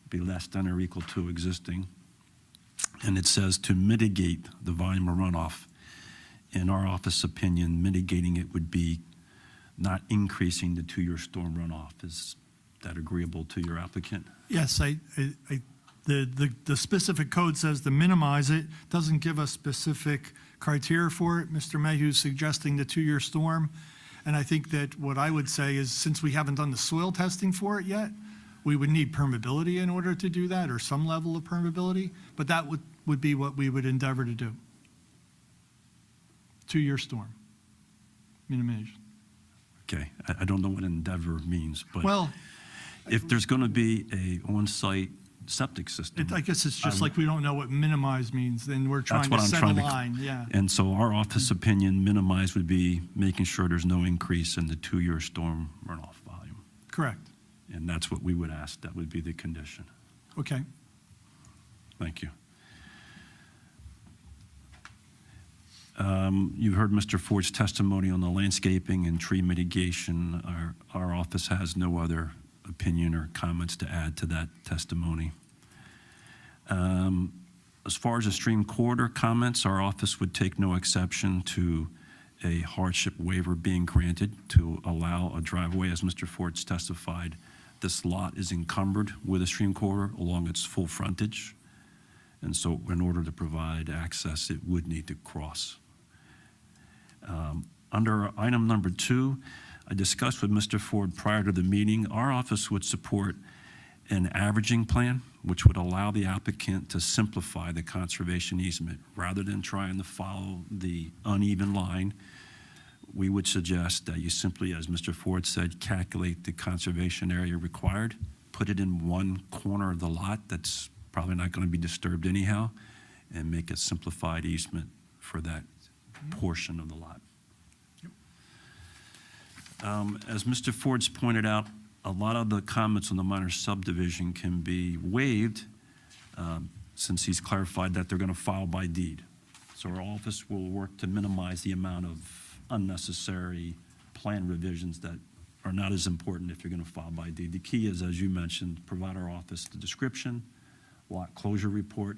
Speaker 10: be less than or equal to existing. And it says to mitigate the volume of runoff. In our office opinion, mitigating it would be not increasing the 2-year storm runoff. Is that agreeable to your applicant?
Speaker 2: Yes, the specific code says to minimize it, doesn't give us specific criteria for it. Mr. Mayhew's suggesting the 2-year storm, and I think that what I would say is, since we haven't done the soil testing for it yet, we would need permeability in order to do that, or some level of permeability, but that would be what we would endeavor to do. 2-year storm, minimization.
Speaker 10: Okay, I don't know what endeavor means, but
Speaker 2: Well,
Speaker 10: if there's going to be a on-site septic system.
Speaker 2: I guess it's just like we don't know what minimize means, then we're trying
Speaker 10: That's what
Speaker 2: to
Speaker 10: I'm
Speaker 2: set a
Speaker 10: trying to-
Speaker 2: line, yeah.
Speaker 10: And so our office opinion, minimize would be making sure there's no increase in the 2-year storm runoff volume.
Speaker 2: Correct,
Speaker 10: And that's what we would ask. That would be the condition.
Speaker 2: okay.
Speaker 10: Thank you. You've heard Mr. Ford's testimony on the landscaping and tree mitigation. Our office has no other opinion or comments to add to that testimony. As far as the stream corridor comments, our office would take no exception to a hardship waiver being granted to allow a driveway. As Mr. Ford's testified, this lot is encumbered with a stream corridor along its full frontage. And so in order to provide access, it would need to cross. Under item number 2, I discussed with Mr. Ford prior to the meeting, our office would support an averaging plan, which would allow the applicant to simplify the conservation easement. Rather than trying to follow the uneven line, we would suggest that you simply, as Mr. Ford said, calculate the conservation area required, put it in one corner of the lot that's probably not going to be disturbed anyhow, and make a simplified easement for that portion of the lot. As Mr. Ford's pointed out, a lot of the comments on the minor subdivision can be waived since he's clarified that they're going to file by deed. So our office will work to minimize the amount of unnecessary plan revisions that are not as important if you're going to file by deed. The key is, as you mentioned, provide our office the description, lot closure report.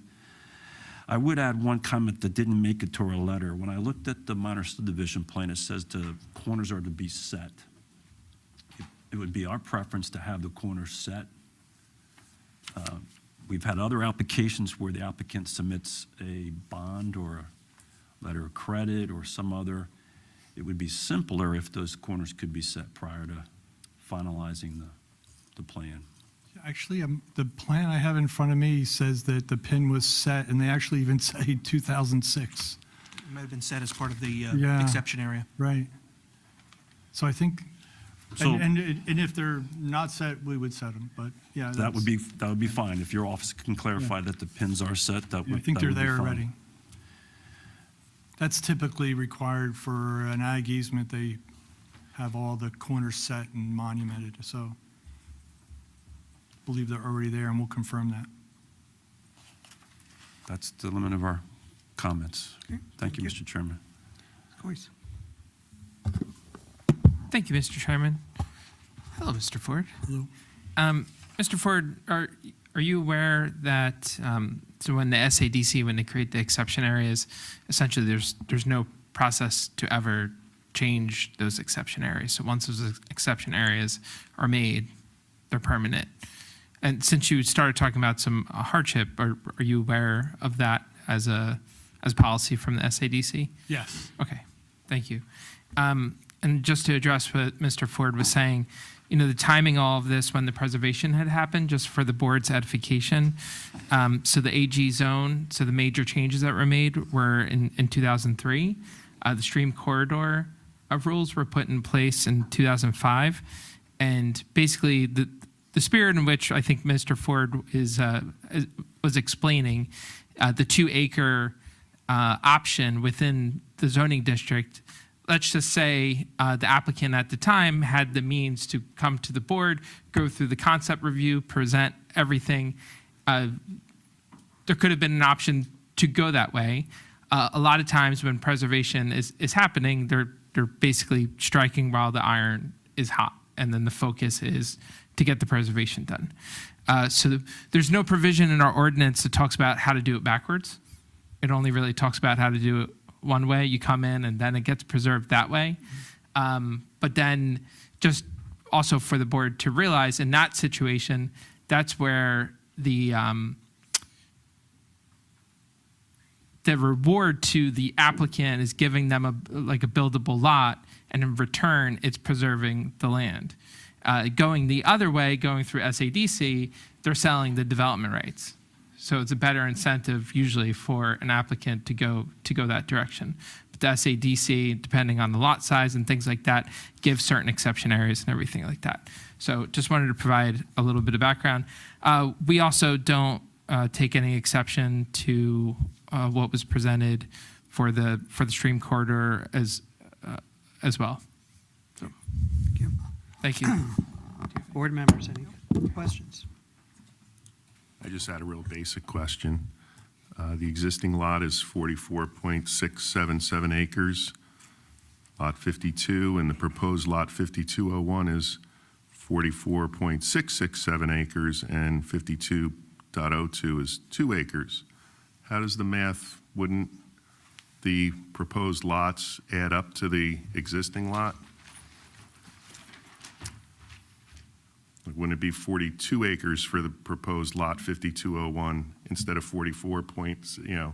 Speaker 10: I would add one comment that didn't make it to our letter. When I looked at the minor subdivision plan, it says the corners are to be set. It would be our preference to have the corners set. We've had other applications where the applicant submits a bond or a letter of credit or some other. It would be simpler if those corners could be set prior to finalizing the plan.
Speaker 2: Actually, the plan I have in front of me says that the pin was set, and they actually even say 2006.
Speaker 5: It might have been set as part of the
Speaker 2: Yeah.
Speaker 5: exception area.
Speaker 2: Right. So I think,
Speaker 10: So-
Speaker 2: and if they're not set, we would set them, but yeah.
Speaker 10: That would be fine. If your office can clarify that the pins are set, that
Speaker 2: I
Speaker 10: would
Speaker 2: think
Speaker 10: that
Speaker 2: they're
Speaker 10: would be
Speaker 2: there
Speaker 10: fine.
Speaker 2: already. That's typically required for an ag easement. They have all the corners set and monumented, so I believe they're already there, and we'll confirm that.
Speaker 10: That's the limit of our comments.
Speaker 1: Okay,
Speaker 10: Thank you,
Speaker 1: thank you.
Speaker 10: Mr. Chairman.
Speaker 1: Of course.
Speaker 7: Thank you, Mr. Chairman. Hello, Mr. Ford.
Speaker 2: Hello.
Speaker 7: Mr. Ford, are you aware that, so when the SADC, when they create the exception areas, essentially there's no process to ever change those exception areas. So once those exception areas are made, they're permanent. And since you started talking about some hardship, are you aware of that as policy from the SADC?
Speaker 2: Yes.
Speaker 7: Okay, thank you. And just to address what Mr. Ford was saying, the timing of all of this when the preservation had happened, just for the board's edification. So the AG zone, so the major changes that were made were in 2003. The stream corridor rules were put in place in 2005. And basically, the spirit in which I think Mr. Ford was explaining, the 2-acre option within the zoning district, let's just say the applicant at the time had the means to come to the board, go through the concept review, present everything. There could have been an option to go that way. A lot of times when preservation is happening, they're basically striking while the iron is hot, and then the focus is to get the preservation done. So there's no provision in our ordinance that talks about how to do it backwards. It only really talks about how to do it one way. You come in and then it gets preserved that way. But then just also for the board to realize in that situation, that's where the reward to the applicant is giving them a buildable lot, and in return, it's preserving the land. Going the other way, going through SADC, they're selling the development rights. So it's a better incentive usually for an applicant to go that direction. But the SADC, depending on the lot size and things like that, gives certain exception areas and everything like that. So just wanted to provide a little bit of background. We also don't take any exception to what was presented for the stream corridor as well. So,
Speaker 1: Thank you.
Speaker 7: thank you.
Speaker 1: Board members, any questions?
Speaker 11: I just had a real basic question. The existing lot is 44.677 acres, lot 52, and the proposed lot 5201 is 44.667 acres, and 52.02 is 2 acres. How does the math, wouldn't the proposed lots add up to the existing lot? Wouldn't it be 42 acres for the proposed lot 5201 instead of 44 points, you're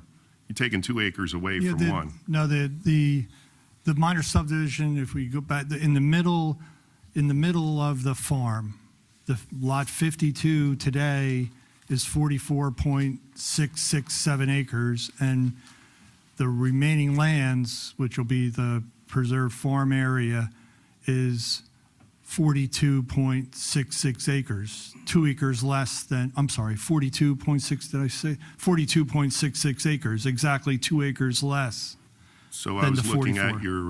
Speaker 11: taking 2 acres away from one.
Speaker 2: No, the minor subdivision, if we go back, in the middle of the farm, the lot 52 today is 44.667 acres, and the remaining lands, which will be the preserved farm area, is 42.66 acres, 2 acres less than, 42.6, did I say? 42.66 acres, exactly 2 acres less.
Speaker 11: So I
Speaker 2: Then
Speaker 11: was
Speaker 2: the
Speaker 11: looking
Speaker 2: 44.
Speaker 11: at your,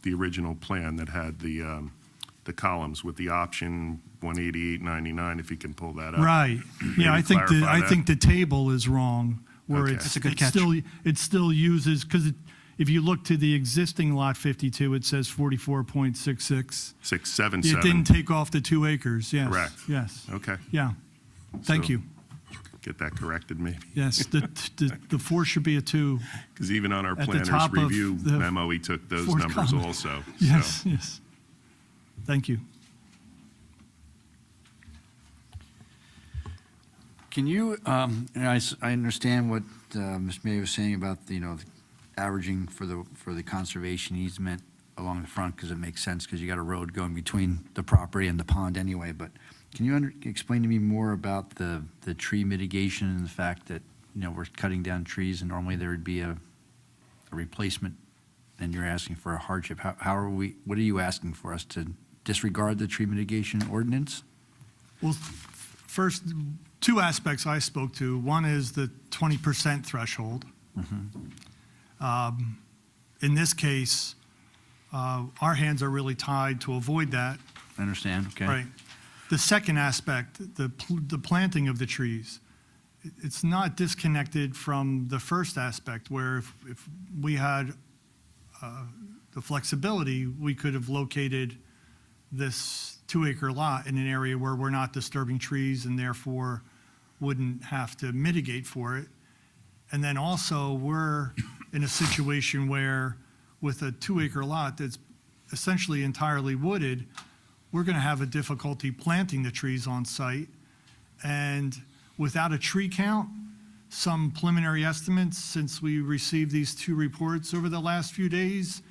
Speaker 11: the original plan that had the the columns with the option 188.99, if you can pull that up.
Speaker 2: Right. Yeah, I
Speaker 11: Maybe
Speaker 2: think
Speaker 11: clarify that.
Speaker 2: I think the table is wrong, where
Speaker 11: Okay.
Speaker 2: it's,
Speaker 11: That's
Speaker 5: a good
Speaker 2: it
Speaker 5: catch.
Speaker 2: it still uses, because if you look to the existing Lot 52, it says 44.66.
Speaker 11: 677.
Speaker 2: It didn't take off the 2 acres, yes.
Speaker 11: Correct.
Speaker 2: Yes,
Speaker 11: Okay,
Speaker 2: yeah. Thank
Speaker 11: So-
Speaker 2: you.
Speaker 11: get that corrected maybe.
Speaker 2: Yes, the 4 should be a 2.
Speaker 11: Because even on our
Speaker 2: At the
Speaker 11: planner's
Speaker 2: top of
Speaker 11: review
Speaker 2: the
Speaker 11: memo, he took those
Speaker 2: fourth
Speaker 11: numbers
Speaker 2: column.
Speaker 11: also.
Speaker 2: Yes,
Speaker 11: So,
Speaker 2: yes. Thank you.
Speaker 12: Can you, and I understand what Ms. May was saying about, the averaging for the conservation easement along the front, because it makes sense, because you got a road going between the property and the pond anyway, but can you explain to me more about the tree mitigation and the fact that, we're cutting down trees and normally there would be a replacement and you're asking for a hardship? How are we, what are you asking for us to disregard the tree mitigation ordinance?
Speaker 2: Well, first, 2 aspects I spoke to. One is the 20% threshold. In this case, our hands are really tied to avoid that.
Speaker 12: I understand, okay.
Speaker 2: Right. The second aspect, the planting of the trees, it's not disconnected from the first aspect, where if we had the flexibility, we could have located this 2-acre lot in an area where we're not disturbing trees and therefore wouldn't have to mitigate for it. And then also, we're in a situation where with a 2-acre lot that's essentially entirely wooded, we're going to have a difficulty planting the trees on site. And without a tree count, some preliminary estimates, since we received these 2 reports over the last few days,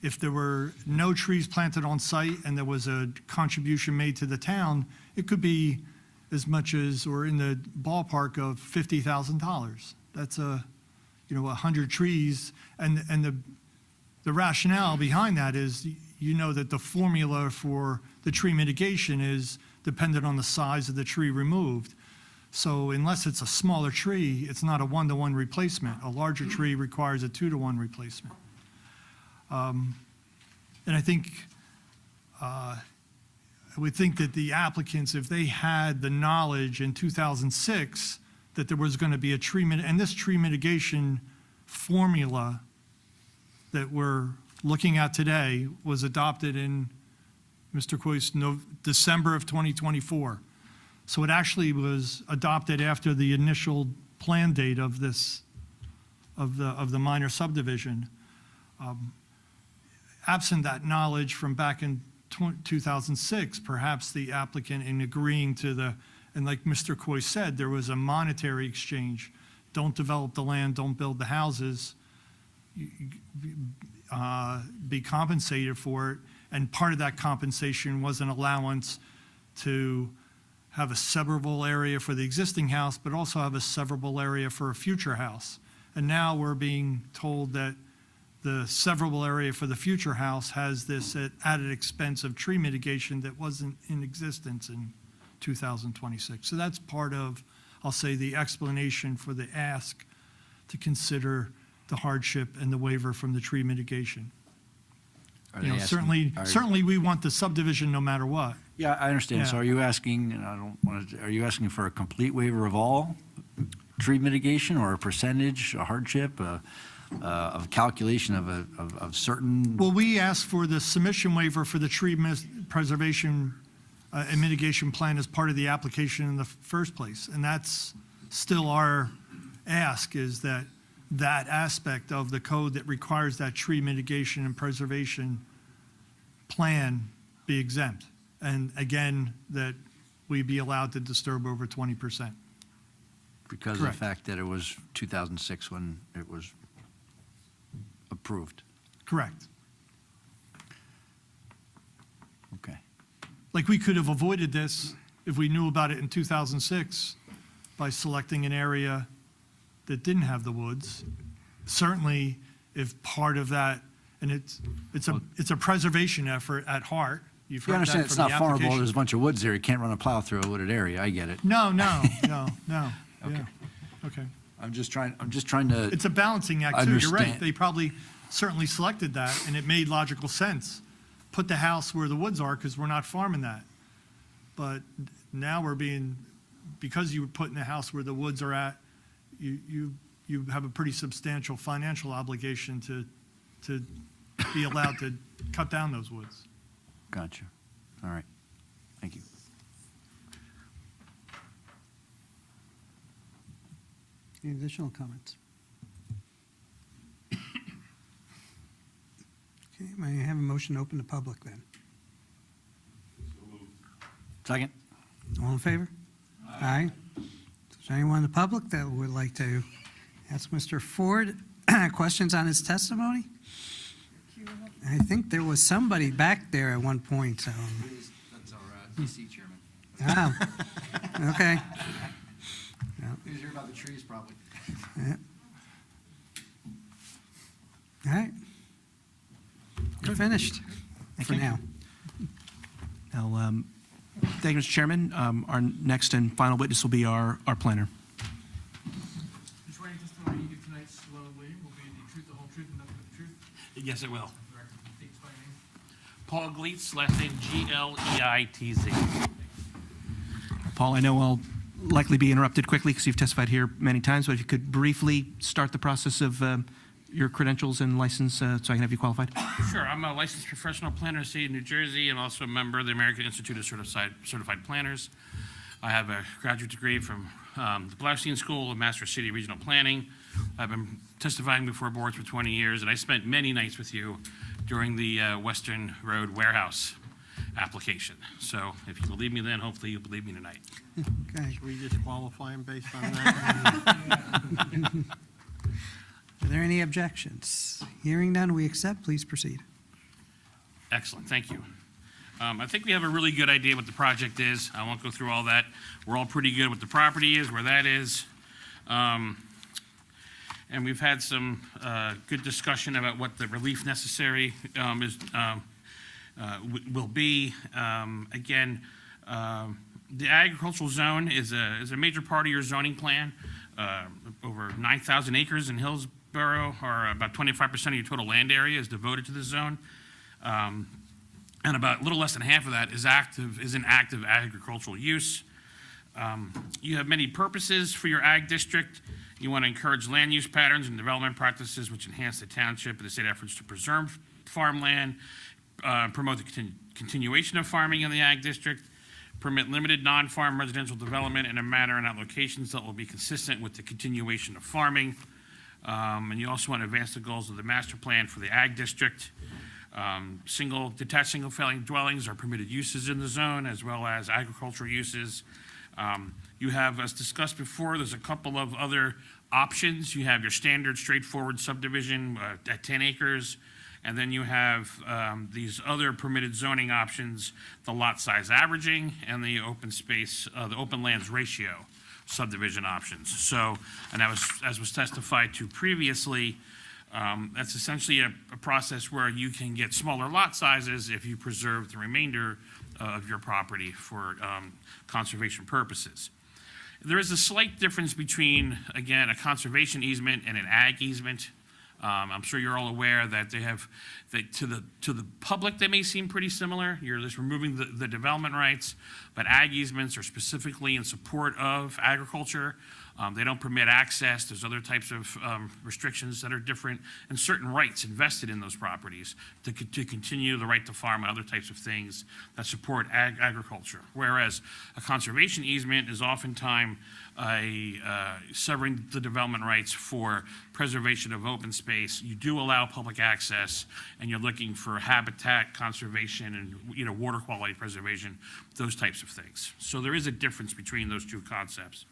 Speaker 2: if there were no trees planted on site and there was a contribution made to the town, it could be as much as, or in the ballpark of $50,000. That's 100 trees. And the rationale behind that is, that the formula for the tree mitigation is dependent on the size of the tree removed. So unless it's a smaller tree, it's not a 1-to-1 replacement. A larger tree requires a 2-to-1 replacement. And I think, I would think that the applicants, if they had the knowledge in 2006 that there was going to be a tree, and this tree mitigation formula that we're looking at today was adopted in Mr. Coy's December of 2024. So it actually was adopted after the initial plan date of this, of the minor subdivision. Absent that knowledge from back in 2006, perhaps the applicant, in agreeing to and like Mr. Coy said, there was a monetary exchange. Don't develop the land, don't build the houses, be compensated for it. And part of that compensation was an allowance to have a severable area for the existing house, but also have a severable area for a future house. And now we're being told that the severable area for the future house has this added expense of tree mitigation that wasn't in existence in 2026. So that's part of, I'll say, the explanation for the ask to consider the hardship and the waiver from the tree mitigation.
Speaker 12: Are they asking-
Speaker 2: Certainly we want the subdivision no matter what.
Speaker 12: Yeah, I understand. So
Speaker 2: Yeah.
Speaker 12: are you asking, and I don't want to, are you asking for a complete waiver of all tree mitigation, or a percentage, a hardship, of calculation of certain?
Speaker 2: Well, we asked for the submission waiver for the tree preservation and mitigation plan as part of the application in the first place. And that's still our ask, is that aspect of the code that requires that tree mitigation and preservation plan be exempt. And again, that we be allowed to disturb over 20%.
Speaker 12: Because of
Speaker 2: Correct.
Speaker 12: the fact that it was 2006 when it was approved.
Speaker 2: Correct.
Speaker 12: Okay.
Speaker 2: Like, we could have avoided this if we knew about it in 2006 by selecting an area that didn't have the woods. Certainly, if part of that, and it's a preservation effort at heart. You've
Speaker 12: You
Speaker 2: heard
Speaker 12: understand
Speaker 2: that
Speaker 12: it's
Speaker 2: from
Speaker 12: not
Speaker 2: the
Speaker 12: farmable,
Speaker 2: application.
Speaker 12: there's a bunch of woods there, you can't run a plow through a wooded area, I get it.
Speaker 2: No.
Speaker 12: Okay.
Speaker 2: Yeah. Okay.
Speaker 12: I'm just trying to,
Speaker 2: It's a balancing act, too. You're right.
Speaker 12: Understand.
Speaker 2: They probably certainly selected that, and it made logical sense. put the house where the woods are because we're not farming that. But now because you were putting the house where the woods are at, you have a pretty substantial financial obligation to be allowed to cut down those woods.
Speaker 12: Gotcha. All right. Thank you.
Speaker 1: Any additional comments? Okay, may I have a motion to open to public then?
Speaker 12: Second?
Speaker 1: All in favor? Aye. Is there anyone in the public that would like to ask Mr. Ford questions on his testimony? I think there was somebody back there at one point, so.
Speaker 12: That's our DC chairman.
Speaker 1: Ah, okay.
Speaker 12: He was here about the trees, probably.
Speaker 1: Yeah. All right. You're finished for
Speaker 5: you.
Speaker 1: now.
Speaker 5: Now, thank you, Mr. Chairman. Our next and final witness will be our planner.
Speaker 8: The swearing testimony you give tonight's will will be the truth, the whole truth, and nothing but the truth.
Speaker 13: Yes, it will.
Speaker 8: The record states by name.
Speaker 13: Paul Gleitz, last name Gleitz.
Speaker 5: Paul, I know I'll likely be interrupted quickly because you've testified here many times, but if you could briefly start the process of your credentials and license so I can have you qualified.
Speaker 13: Sure, I'm a licensed professional planner in the state of New Jersey and also a member of the American Institute of Certified Planners. I have a graduate degree from the Blaustein School of Master of City Regional Planning. I've been testifying before boards for 20 years, and I spent many nights with you during the Western Road warehouse application. So if you believe me then, hopefully you'll believe me tonight.
Speaker 1: Okay.
Speaker 4: Should we disqualify him based on that?
Speaker 1: Are there any objections? Hearing none, we accept. Please proceed.
Speaker 13: Excellent, thank you. I think we have a really good idea what the project is. I won't go through all that. We're all pretty good what the property is, where that is. And we've had some good discussion about what the relief necessary will be. Again, the agricultural zone is a major part of your zoning plan. Over 9,000 acres in Hillsborough, or about 25% of your total land area, is devoted to this zone. And about a little less than half of that is in active agricultural use. You have many purposes for your ag district. You want to encourage land use patterns and development practices which enhance the township and the state efforts to preserve farmland, promote the continuation of farming in the ag district, permit limited non-farm residential development in a manner and at locations that will be consistent with the continuation of farming. And you also want to advance the goals of the master plan for the ag district. Detached single-family dwellings are permitted uses in the zone, as well as agricultural uses. You have, as discussed before, there's a couple of other options. You have your standard straightforward subdivision at 10 acres. And then you have these other permitted zoning options, the lot size averaging and the open space, the open lands ratio subdivision options. So, and that was, as was testified to previously, that's essentially a process where you can get smaller lot sizes if you preserve the remainder of your property for conservation purposes. There is a slight difference between, again, a conservation easement and an ag easement. I'm sure you're all aware that they have, that to the public, they may seem pretty similar. You're just removing the development rights, but ag easements are specifically in support of agriculture. They don't permit access. There's other types of restrictions that are different, and certain rights invested in those properties to continue the right to farm and other types of things that support agriculture. Whereas a conservation easement is oftentimes severing the development rights for preservation of open space. You do allow public access, and you're looking for habitat conservation and water quality preservation, those types of things. So there is a difference between those two concepts.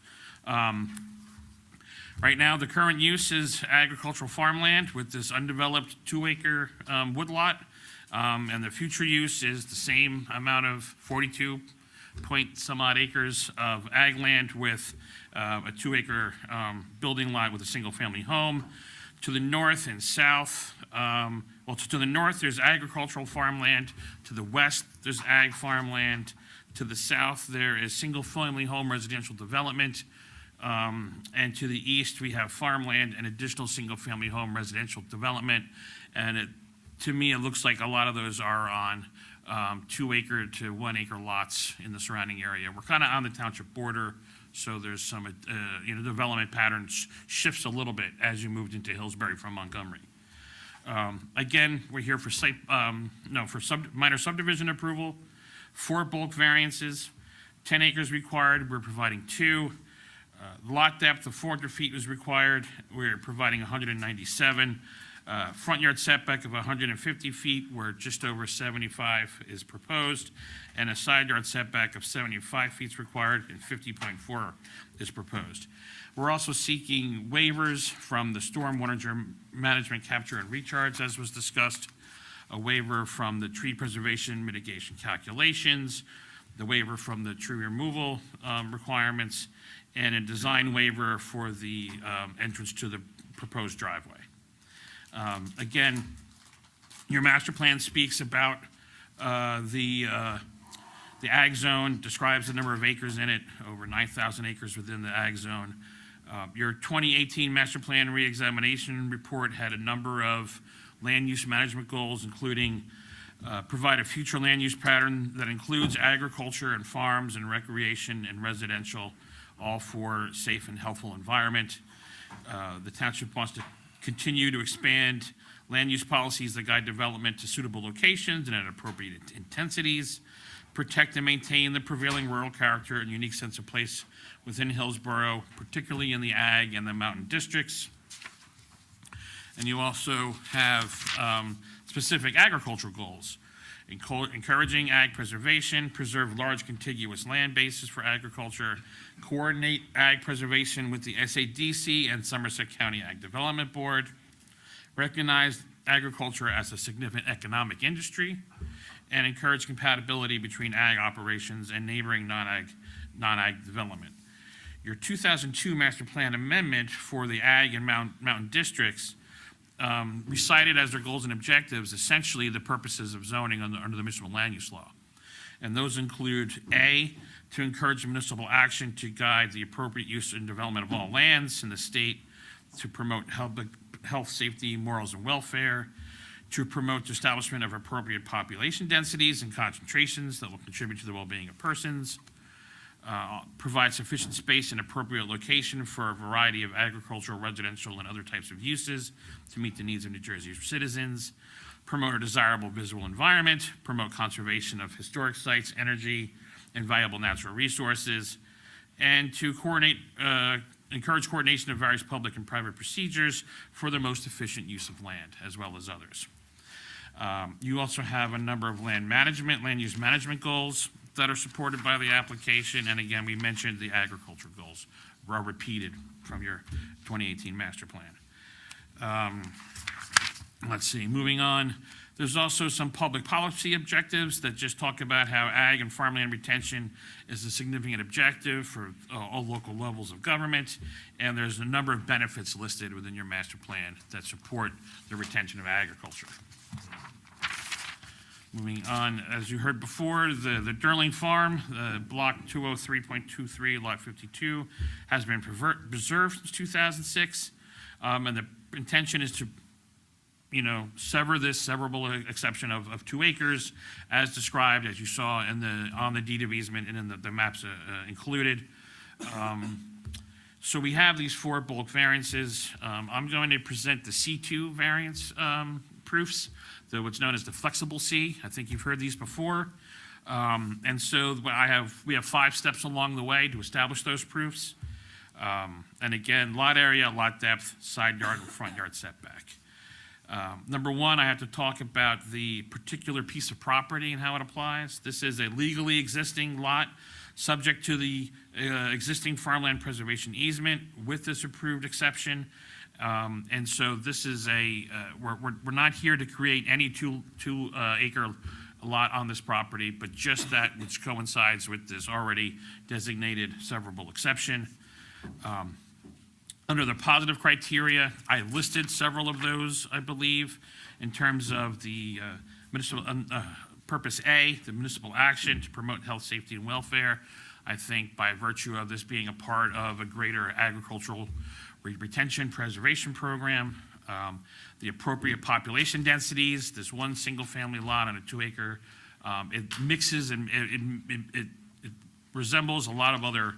Speaker 13: Right now, the current use is agricultural farmland with this undeveloped 2-acre woodlot, and the future use is the same amount of 42 point some odd acres of ag land with a 2-acre building lot with a single-family home. To the north and south, to the north, there's agricultural farmland. To the west, there's ag farmland. To the south, there is single-family home residential development. And to the east, we have farmland and additional single-family home residential development. And To me, it looks like a lot of those are on 2 acre to 1 acre lots in the surrounding area. We're kind of on the township border, so there's some, development patterns shifts a little bit as you moved into Hillsbury from Montgomery. Again, we're here for minor subdivision approval, 4 bulk variances, 10 acres required, we're providing 2. Lot depth of 400 feet was required, we're providing 197. Front yard setback of 150 feet, where just over 75 is proposed, and a side yard setback of 75 feet is required, and 50.4 is proposed. We're also seeking waivers from the stormwater management capture and recharge, as was discussed, a waiver from the tree preservation mitigation calculations, the waiver from the tree removal requirements, and a design waiver for the entrance to the proposed driveway. Again, your master plan speaks about the ag zone, describes the number of acres in it, over 9,000 acres within the ag zone. Your 2018 master plan reexamination report had a number of land use management goals, including provide a future land use pattern that includes agriculture and farms and recreation and residential, all for safe and healthful environment. The township wants to continue to expand land use policies that guide development to suitable locations and at appropriate intensities, protect and maintain the prevailing rural character and unique sense of place within Hillsborough, particularly in the ag and the mountain districts. And you also have specific agricultural goals, encouraging ag preservation, preserve large contiguous land bases for agriculture, coordinate ag preservation with the SADC and Somerset County Ag Development Board, recognize agriculture as a significant economic industry, and encourage compatibility between ag operations and neighboring non-ag development. Your 2002 master plan amendment for the ag and mountain districts recited as their goals and objectives essentially the purposes of zoning under the municipal land use law. And those include A, to encourage municipal action to guide the appropriate use and development of all lands in the state, to promote health, safety, morals, and welfare, to promote the establishment of appropriate population densities and concentrations that will contribute to the well-being of persons, provide sufficient space and appropriate location for a variety of agricultural, residential, and other types of uses to meet the needs of New Jersey's citizens, promote a desirable visual environment, promote conservation of historic sites, energy, and valuable natural resources, and to encourage coordination of various public and private procedures for the most efficient use of land, as well as others. You also have a number of land use management goals that are supported by the application, and again, we mentioned the agriculture goals were repeated from your 2018 master plan. Let's see, moving on. There's also some public policy objectives that just talk about how ag and farmland retention is a significant objective for all local levels of government, and there's a number of benefits listed within your master plan that support the retention of agriculture. Moving on, as you heard before, the Durling Farm, block 203.23, lot 52, has been preserved since 2006, and the intention is to sever this severable exception of 2 acres as described, as you saw on the deed of easement and in the maps included. So we have these 4 bulk variances. I'm going to present the C2 variance proofs, what's known as the flexible C. I think you've heard these before. And so we have 5 steps along the way to establish those proofs. And again, lot area, lot depth, side yard, and front yard setback. Number 1, I have to talk about the particular piece of property and how it applies. This is a legally existing lot subject to the existing farmland preservation easement with this approved exception. And so this is we're not here to create any two acre lot on this property, but just that which coincides with this already designated severable exception. Under the positive criteria, I listed several of those, I believe, in terms of the municipal purpose A, the municipal action to promote health, safety, and welfare. I think by virtue of this being a part of a greater agricultural retention preservation program, the appropriate population densities. There's one single-family lot on a 2-acre. It mixes and it resembles a lot of other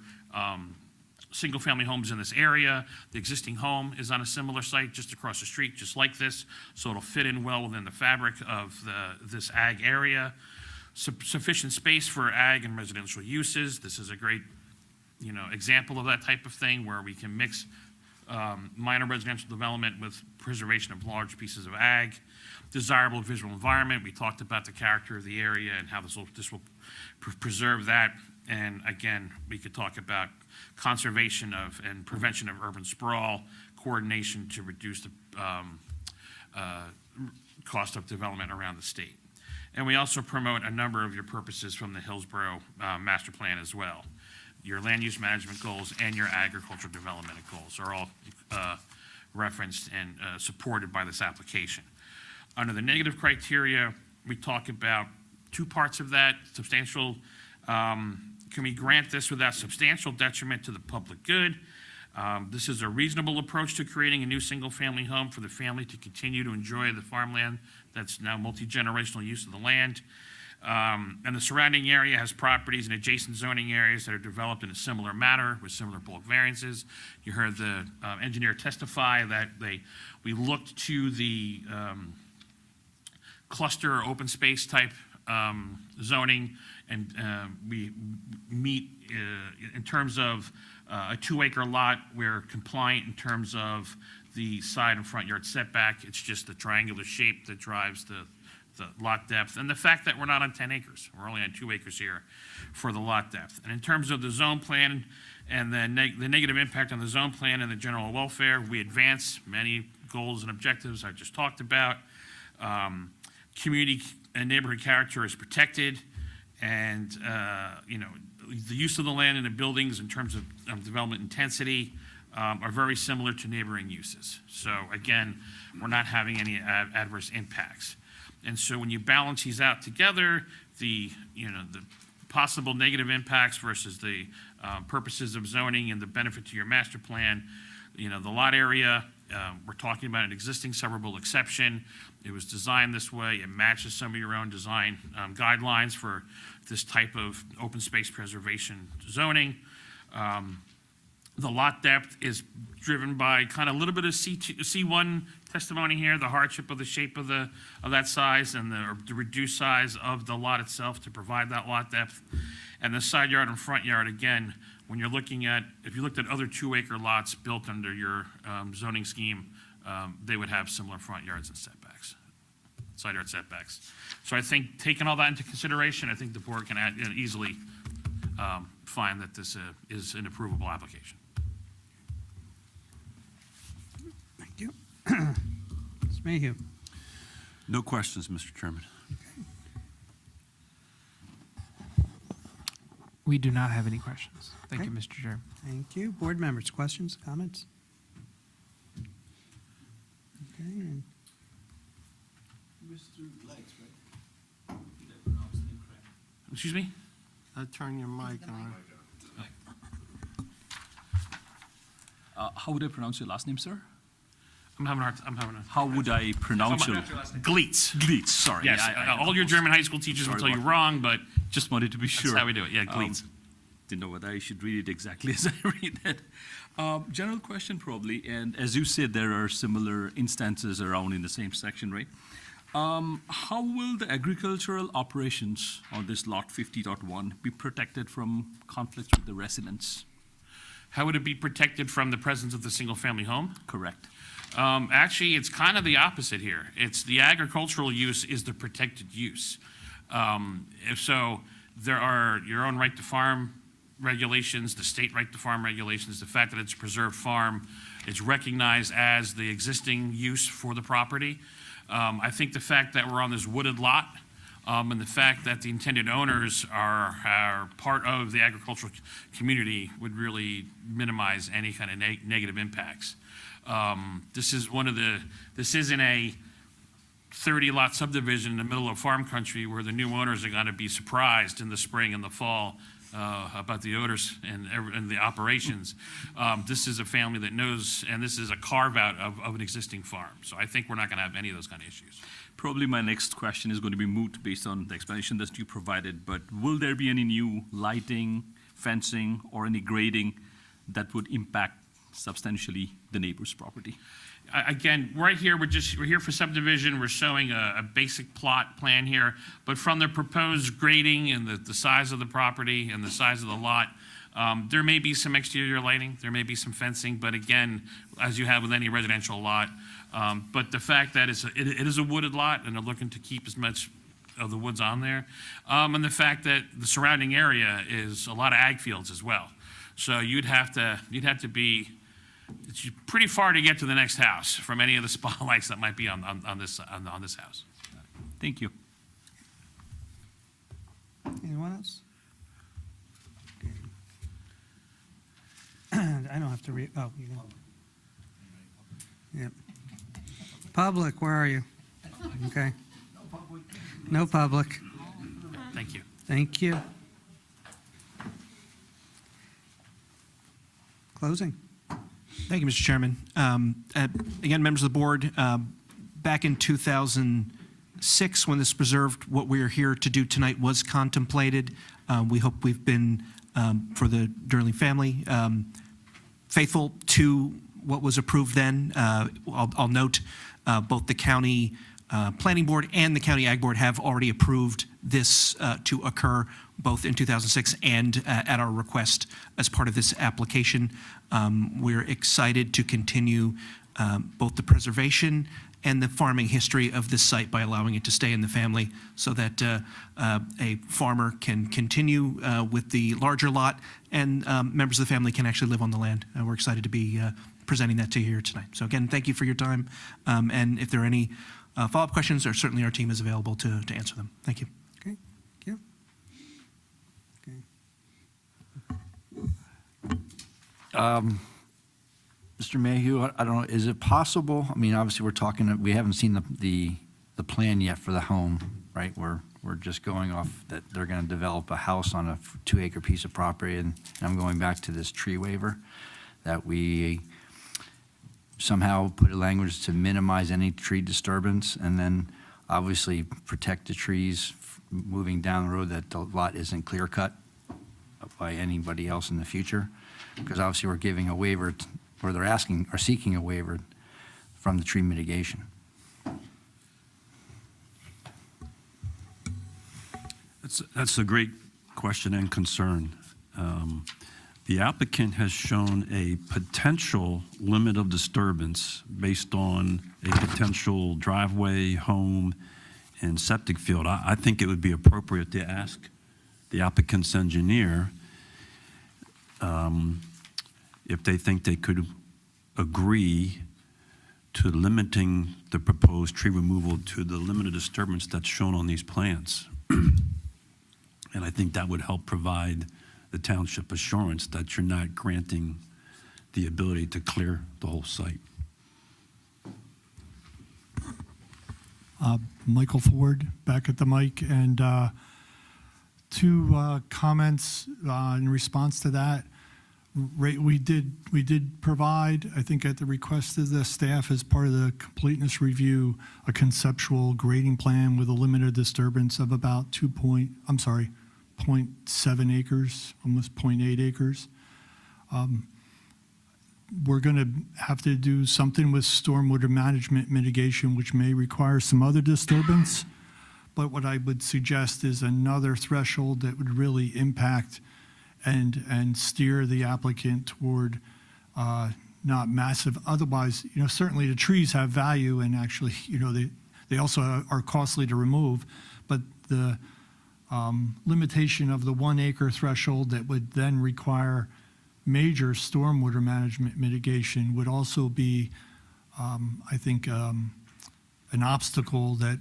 Speaker 13: single-family homes in this area. The existing home is on a similar site just across the street, just like this, so it'll fit in well within the fabric of this ag area. Sufficient space for ag and residential uses. This is a great, example of that type of thing where we can mix minor residential development with preservation of large pieces of ag. Desirable visual environment. We talked about the character of the area and how this will preserve that. And again, we could talk about conservation of and prevention of urban sprawl, coordination to reduce the cost of development around the state. And we also promote a number of your purposes from the Hillsborough Master Plan as well. Your land use management goals and your agricultural development goals are all referenced and supported by this application. Under the negative criteria, we talk about two parts of that. Substantial, can we grant this without substantial detriment to the public good? This is a reasonable approach to creating a new single-family home for the family to continue to enjoy the farmland that's now multi-generational use of the land. And the surrounding area has properties and adjacent zoning areas that are developed in a similar manner with similar bulk variances. You heard the engineer testify that we looked to the cluster or open space type zoning, and we meet in terms of a 2-acre lot. We're compliant in terms of the side and front yard setback. It's just the triangular shape that drives the lot depth, and the fact that we're not on 10 acres. We're only on 2 acres here for the lot depth. And in terms of the zone plan and the negative impact on the zone plan and the general welfare, we advance many goals and objectives I just talked about. Community and neighborhood character is protected, and the use of the land and the buildings in terms of development intensity are very similar to neighboring uses. So again, we're not having any adverse impacts. And so when you balance these out together, the possible negative impacts versus the purposes of zoning and the benefit to your master plan, the lot area, we're talking about an existing suburban exception. It was designed this way. It matches some of your own design guidelines for this type of open space preservation zoning. The lot depth is driven by kind of a little bit of C1 testimony here, the hardship of the shape of that size and the reduced size of the lot itself to provide that lot depth. And the side yard and front yard, again, when you're looking at, if you looked at other 2-acre lots built under your zoning scheme, they would have similar front yards and setbacks, side yard setbacks. So I think taking all that into consideration, I think the board can easily find that this is an approvable application.
Speaker 1: Thank you. Ms. Mayhew.
Speaker 10: No questions, Mr. Chairman.
Speaker 7: We do not have any questions. Thank
Speaker 1: Okay.
Speaker 7: you, Mr. Chair.
Speaker 1: Thank you. Board members, questions, comments? Okay, and
Speaker 13: Excuse me?
Speaker 4: Turn your mic on.
Speaker 6: How would I pronounce your last name, sir?
Speaker 13: I'm having a.
Speaker 6: How would I pronounce your?
Speaker 13: Gleitz.
Speaker 6: Gleitz, sorry.
Speaker 13: Yes,
Speaker 6: I
Speaker 13: all your German high school teachers will
Speaker 6: Sorry
Speaker 13: tell you
Speaker 6: about
Speaker 13: wrong, but
Speaker 6: Just wanted to be sure.
Speaker 13: that's how we do it. Yeah, Gleitz.
Speaker 6: Didn't know whether I should read it exactly as I read it. General question probably, and as you said, there are similar instances around in the same section, right? How will the agricultural operations on this lot 50.1 be protected from conflicts with the residents?
Speaker 13: How would it be protected from the presence of the single-family home?
Speaker 6: Correct.
Speaker 13: Actually, it's kind of the opposite here. It's the agricultural use is the protected use. So there are your own right to farm regulations, the state right to farm regulations, the fact that it's a preserved farm, it's recognized as the existing use for the property. I think the fact that we're on this wooded lot and the fact that the intended owners are part of the agricultural community would really minimize any kind of negative impacts. This isn't a 30-lot subdivision in the middle of farm country where the new owners are going to be surprised in the spring and the fall about the odors and the operations. This is a family that knows, and this is a carve-out of an existing farm. So I think we're not going to have any of those kind of issues.
Speaker 6: Probably my next question is going to be moot based on the explanation that you provided, but will there be any new lighting, fencing, or any grading that would impact substantially the neighbor's property?
Speaker 13: Again, right here, we're here for subdivision. We're showing a basic plot plan here, but from the proposed grading and the size of the property and the size of the lot, there may be some exterior lighting, there may be some fencing, but again, as you have with any residential lot, but the fact that it is a wooded lot and they're looking to keep as much of the woods on there, and the fact that the surrounding area is a lot of ag fields as well. So you'd have to be, it's pretty far to get to the next house from any of the spotlights that might be on this house.
Speaker 6: Thank you.
Speaker 1: Anyone else? I don't have to read, oh, you know. Yep. Public, where are you? Okay. No public.
Speaker 13: Thank you.
Speaker 1: Thank you. Closing.
Speaker 5: Thank you, Mr. Chairman. Again, members of the board, back in 2006, when this preserved, what we are here to do tonight was contemplated. We hope we've been, for the Durling family, faithful to what was approved then. I'll note both the county planning board and the county ag board have already approved this to occur both in 2006 and at our request as part of this application. We're excited to continue both the preservation and the farming history of this site by allowing it to stay in the family so that a farmer can continue with the larger lot and members of the family can actually live on the land. We're excited to be presenting that to you here tonight. So again, thank you for your time. And if there are any follow-up questions, certainly our team is available to answer them. Thank you.
Speaker 1: Okay, thank you. Okay.
Speaker 12: Mr. Mayhew, I don't know, is it possible, I mean, obviously, we're talking, we haven't seen the plan yet for the home, right? We're just going off that they're going to develop a house on a 2-acre piece of property, and I'm going back to this tree waiver, that we somehow put a language to minimize any tree disturbance, and then obviously protect the trees moving down the road, that the lot isn't clear-cut by anybody else in the future, because obviously we're giving a waiver, or they're asking, or seeking a waiver from the tree mitigation.
Speaker 10: That's a great question and concern. The applicant has shown a potential limit of disturbance based on a potential driveway, home, and septic field. I think it would be appropriate to ask the applicant's engineer if they think they could agree to limiting the proposed tree removal to the limited disturbance that's shown on these plans. And I think that would help provide the township assurance that you're not granting the ability to clear the whole site.
Speaker 2: Michael Ford, back at the mic, and two comments in response to that. We did provide, I think at the request of the staff as part of the completeness review, a conceptual grading plan with a limited disturbance of about 0.7 acres, almost 0.8 acres. We're going to have to do something with stormwater management mitigation, which may require some other disturbance. But what I would suggest is another threshold that would really impact and steer the applicant toward not massive. Otherwise, certainly the trees have value, and actually, they also are costly to remove. But the limitation of the 1 acre threshold that would then require major stormwater management mitigation would also be, I think, an obstacle that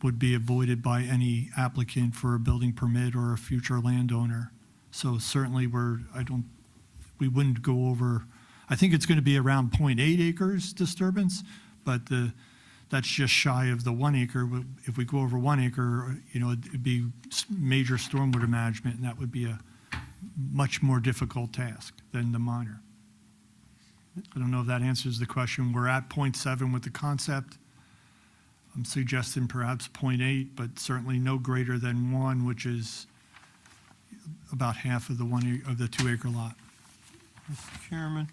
Speaker 2: would be avoided by any applicant for a building permit or a future landowner. So certainly we wouldn't go over, I think it's going to be around 0.8 acres disturbance, but that's just shy of the 1 acre. If we go over 1 acre, it'd be major stormwater management, and that would be much more difficult task than the minor. I don't know if that answers the question. We're at 0.7 with the concept. I'm suggesting perhaps 0.8, but certainly no greater than 1, which is about half of the 2-acre lot.
Speaker 4: Mr. Chairman,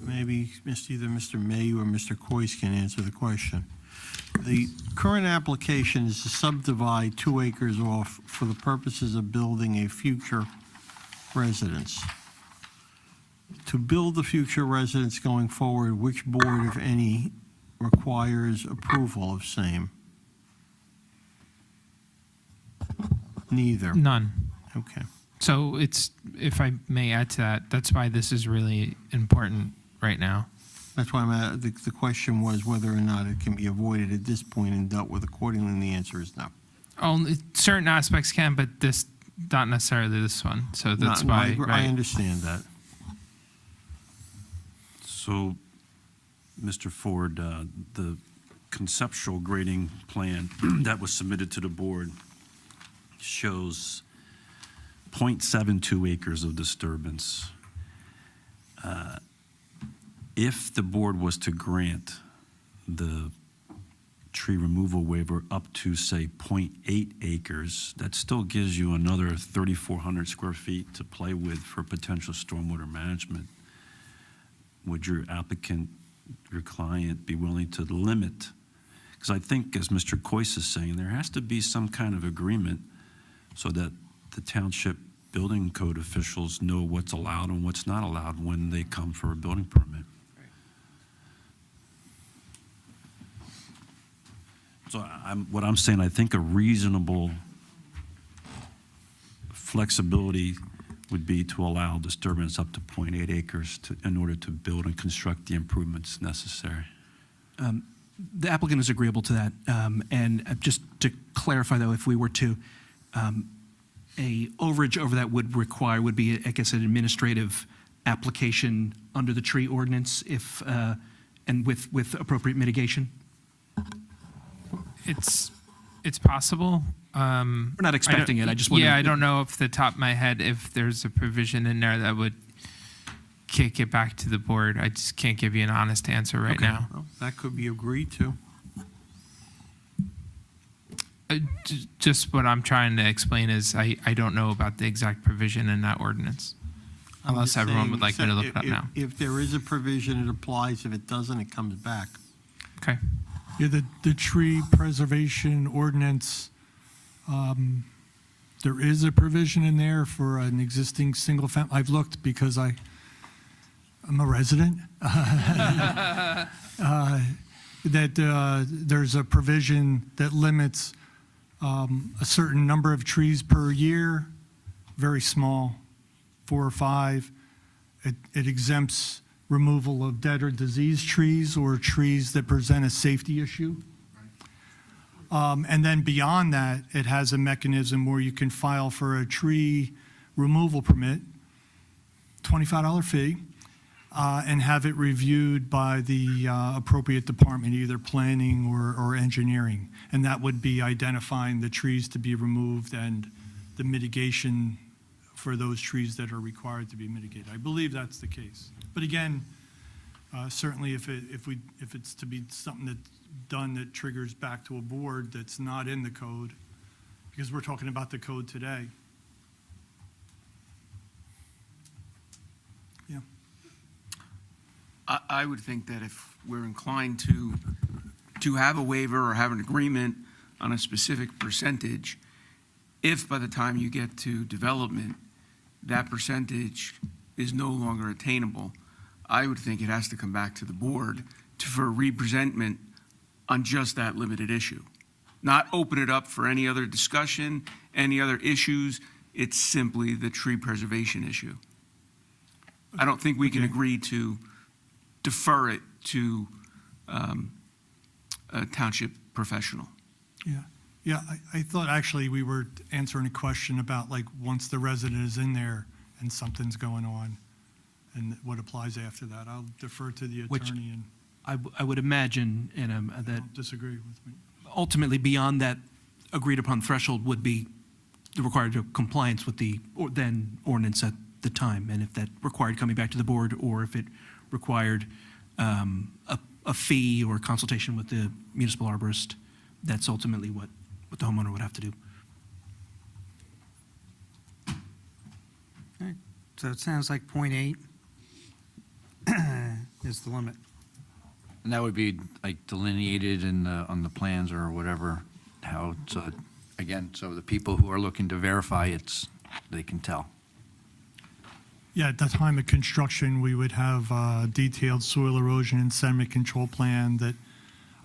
Speaker 4: maybe either Mr. Mayu or Mr. Coyce can answer the question. The current application is to subdivide 2 acres off for the purposes of building a future residence. To build the future residence going forward, which board, if any, requires approval of same? Neither.
Speaker 7: None.
Speaker 4: Okay.
Speaker 7: So it's, if I may add to that, that's why this is really important right now.
Speaker 4: That's why the question was whether or not it can be avoided at this point and dealt with accordingly, and the answer is no.
Speaker 7: Only certain aspects can, but this, not necessarily this one. So that's
Speaker 4: No,
Speaker 7: why.
Speaker 4: I
Speaker 7: right.
Speaker 10: So,
Speaker 4: understand that.
Speaker 10: Mr. Ford, the conceptual grading plan that was submitted to the board shows 0.72 acres of disturbance. If the board was to grant the tree removal waiver up to, say, 0.8 acres, that still gives you another 3,400 square feet to play with for potential stormwater management. Would your applicant, your client, be willing to limit? Because I think, as Mr. Coyce is saying, there has to be some kind of agreement so that the township building code officials know what's allowed and what's not allowed when they come for a building permit. So what I'm saying, I think a reasonable flexibility would be to allow disturbance up to 0.8 acres in order to build and construct the improvements necessary.
Speaker 5: The applicant is agreeable to that. And just to clarify, though, if we were to, a overage over that would be, I guess, an administrative application under the tree ordinance if, and with appropriate mitigation?
Speaker 7: It's possible.
Speaker 5: We're not expecting it. I just wondered.
Speaker 7: Yeah, I don't know off the top of my head if there's a provision in there that would kick it back to the board. I just can't give you an honest answer right
Speaker 5: Okay.
Speaker 7: now.
Speaker 4: Well, that could be agreed to.
Speaker 7: Just what I'm trying to explain is I don't know about the exact provision in that ordinance.
Speaker 4: I'm
Speaker 7: Unless
Speaker 4: just
Speaker 7: everyone would
Speaker 4: saying,
Speaker 7: like me to look it up
Speaker 4: if-
Speaker 7: now.
Speaker 4: If there is a provision, it applies. If it doesn't, it comes back.
Speaker 7: Okay.
Speaker 2: Yeah, the tree preservation ordinance, there is a provision in there for an existing single family. I've looked because I'm a resident. That there's a provision that limits a certain number of trees per year, very small, 4 or 5. It exempts removal of dead or diseased trees or trees that present a safety issue. And then beyond that, it has a mechanism where you can file for a tree removal permit, $25 fee, and have it reviewed by the appropriate department, either planning or engineering. And that would be identifying the trees to be removed and the mitigation for those trees that are required to be mitigated. I believe that's the case. But again, certainly if it's to be something that's done that triggers back to a board that's not in the code, because we're talking about the code today. Yeah.
Speaker 14: I would think that if we're inclined to have a waiver or have an agreement on a specific percentage, if by the time you get to development, that percentage is no longer attainable, I would think it has to come back to the board for representment on just that limited issue. Not open it up for any other discussion, any other issues. It's simply the tree preservation issue. I don't think we can agree to defer it to a township professional.
Speaker 2: Yeah, yeah, I thought actually we were answering a question about like, once the resident is in there and something's going on, and what applies after that. I'll defer to the
Speaker 5: Which-
Speaker 2: attorney and
Speaker 5: I would imagine that
Speaker 2: don't disagree with me.
Speaker 5: ultimately beyond that agreed upon threshold would be required compliance with the then ordinance at the time, and if that required coming back to the board, or if it required a fee or consultation with the municipal arborist, that's ultimately what the homeowner would have to do.
Speaker 1: Okay, so it sounds like .8 is the limit.
Speaker 12: And that would be like delineated on the plans or whatever, how, so, again, so the people who are looking to verify they can tell.
Speaker 2: Yeah, at the time of construction, we would have a detailed soil erosion and sediment control plan that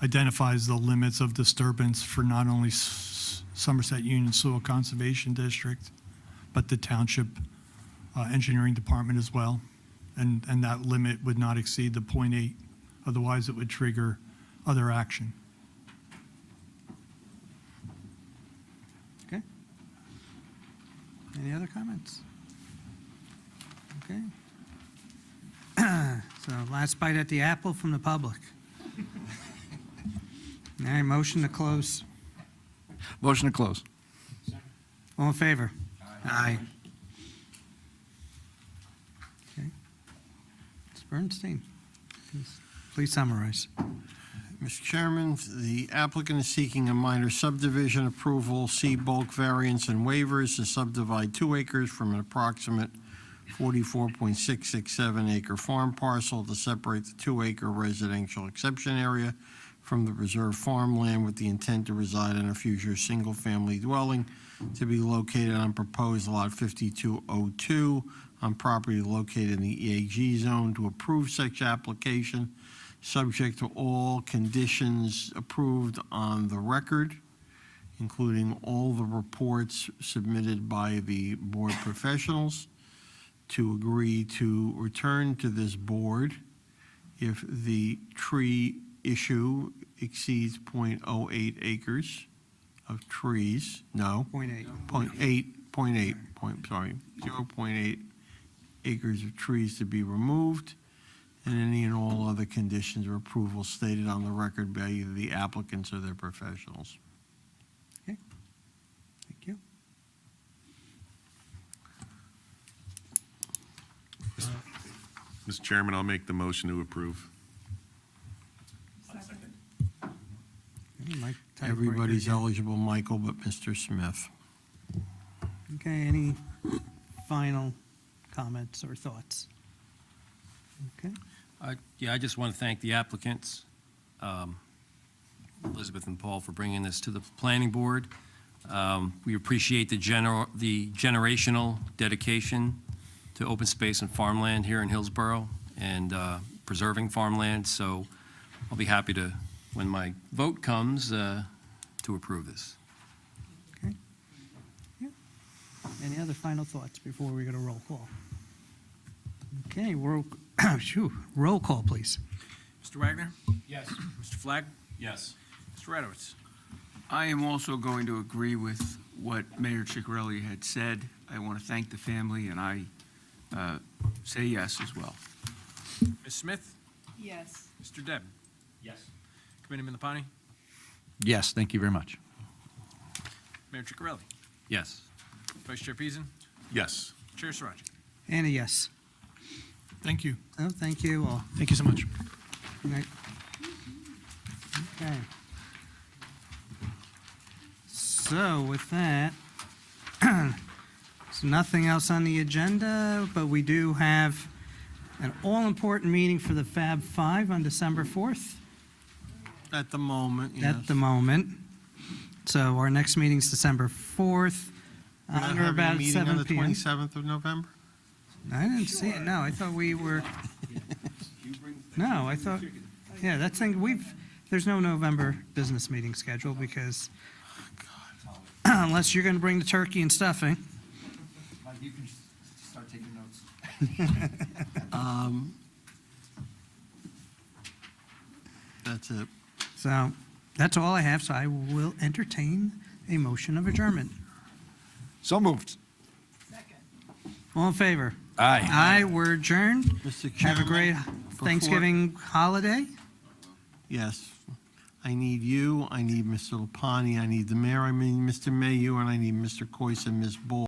Speaker 2: identifies the limits of disturbance for not only Somerset Union Soil Conservation District, but the township engineering department as well. And that limit would not exceed the .8, otherwise it would trigger other action.
Speaker 1: Okay. Any other comments? Okay. So last bite at the apple from the public. All right, motion to close.
Speaker 12: Motion to close.
Speaker 1: All in favor? Aye. Okay. Ms. Bernstein, please summarize.
Speaker 4: Mr. Chairman, the applicant is seeking a minor subdivision approval, C bulk variance and waivers to subdivide 2 acres from an approximate 44.667 acre farm parcel to separate the 2 acre residential exception area from the reserved farmland with the intent to reside in a future single-family dwelling to be located on proposed lot 5202 on property located in the EAG zone, to approve such application subject to all conditions approved on the record, including all the reports submitted by the board professionals, to agree to return to this board if the tree issue exceeds .08 acres of trees, no.
Speaker 1: .8.
Speaker 4: 0.8 acres of trees to be removed, and any and all other conditions or approval stated on the record by either the applicants or their professionals.
Speaker 1: Thank you.
Speaker 11: Mr. Chairman, I'll make the motion to approve.
Speaker 1: Mike, tiebreaker
Speaker 4: Everybody's
Speaker 1: again.
Speaker 4: eligible, Michael, but Mr. Smith.
Speaker 1: Okay, any final comments or thoughts? Okay.
Speaker 15: Yeah, I just want to thank the applicants, Elizabeth and Paul, for bringing this to the planning board. We appreciate the generational dedication to open space and farmland here in Hillsborough and preserving farmland. So I'll be happy to, when my vote comes, to approve this.
Speaker 1: Okay. Yeah. Any other final thoughts before we go to roll call? Okay, roll call, please.
Speaker 3: Mr. Wagner?
Speaker 8: Yes.
Speaker 3: Mr. Flagg?
Speaker 6: Yes.
Speaker 3: Mr. Radowitz?
Speaker 14: I am also going to agree with what Mayor Ciccarelli had said. I want to thank the family, and I say yes as well.
Speaker 3: Ms. Smith?
Speaker 9: Yes.
Speaker 3: Mr. Deb?
Speaker 6: Yes.
Speaker 3: Committeeman Lapani?
Speaker 12: Yes, thank you very much.
Speaker 3: Mayor Ciccarelli?
Speaker 15: Yes.
Speaker 3: Vice Chair Peason?
Speaker 11: Yes.
Speaker 3: Chair Sarachi?
Speaker 1: And a yes.
Speaker 2: Thank you.
Speaker 1: Oh, thank you all.
Speaker 5: Thank you so much.
Speaker 1: Good night. Okay. So with that, there's nothing else on the agenda, but we do have an all-important meeting for the Fab Five on December 4th.
Speaker 4: At the moment, yes.
Speaker 1: At the moment. So our next meeting's December 4th,
Speaker 4: We're not
Speaker 1: on or
Speaker 4: having a
Speaker 1: about
Speaker 4: meeting on
Speaker 1: 7
Speaker 4: the
Speaker 1: p.m.
Speaker 4: 27th of November?
Speaker 1: I didn't see it, no, I thought we were, no, I thought, yeah, that's thing, there's no November business meeting scheduled because, unless you're going to bring the turkey and stuffing.
Speaker 12: Mike, you can start taking notes.
Speaker 4: That's it.
Speaker 1: So, that's all I have, so I will entertain a motion of adjournment.
Speaker 12: So moved.
Speaker 1: All in favor?
Speaker 12: Aye.
Speaker 1: Aye, we're adjourned.
Speaker 4: Mr.
Speaker 1: Have a
Speaker 4: Chairman,
Speaker 1: great
Speaker 4: before-
Speaker 1: Thanksgiving holiday.
Speaker 4: Yes. I need you, I need Mr. Lapani, I need the mayor, I mean Mr. Mayu, and I need Mr. Coyce and Ms. Ball.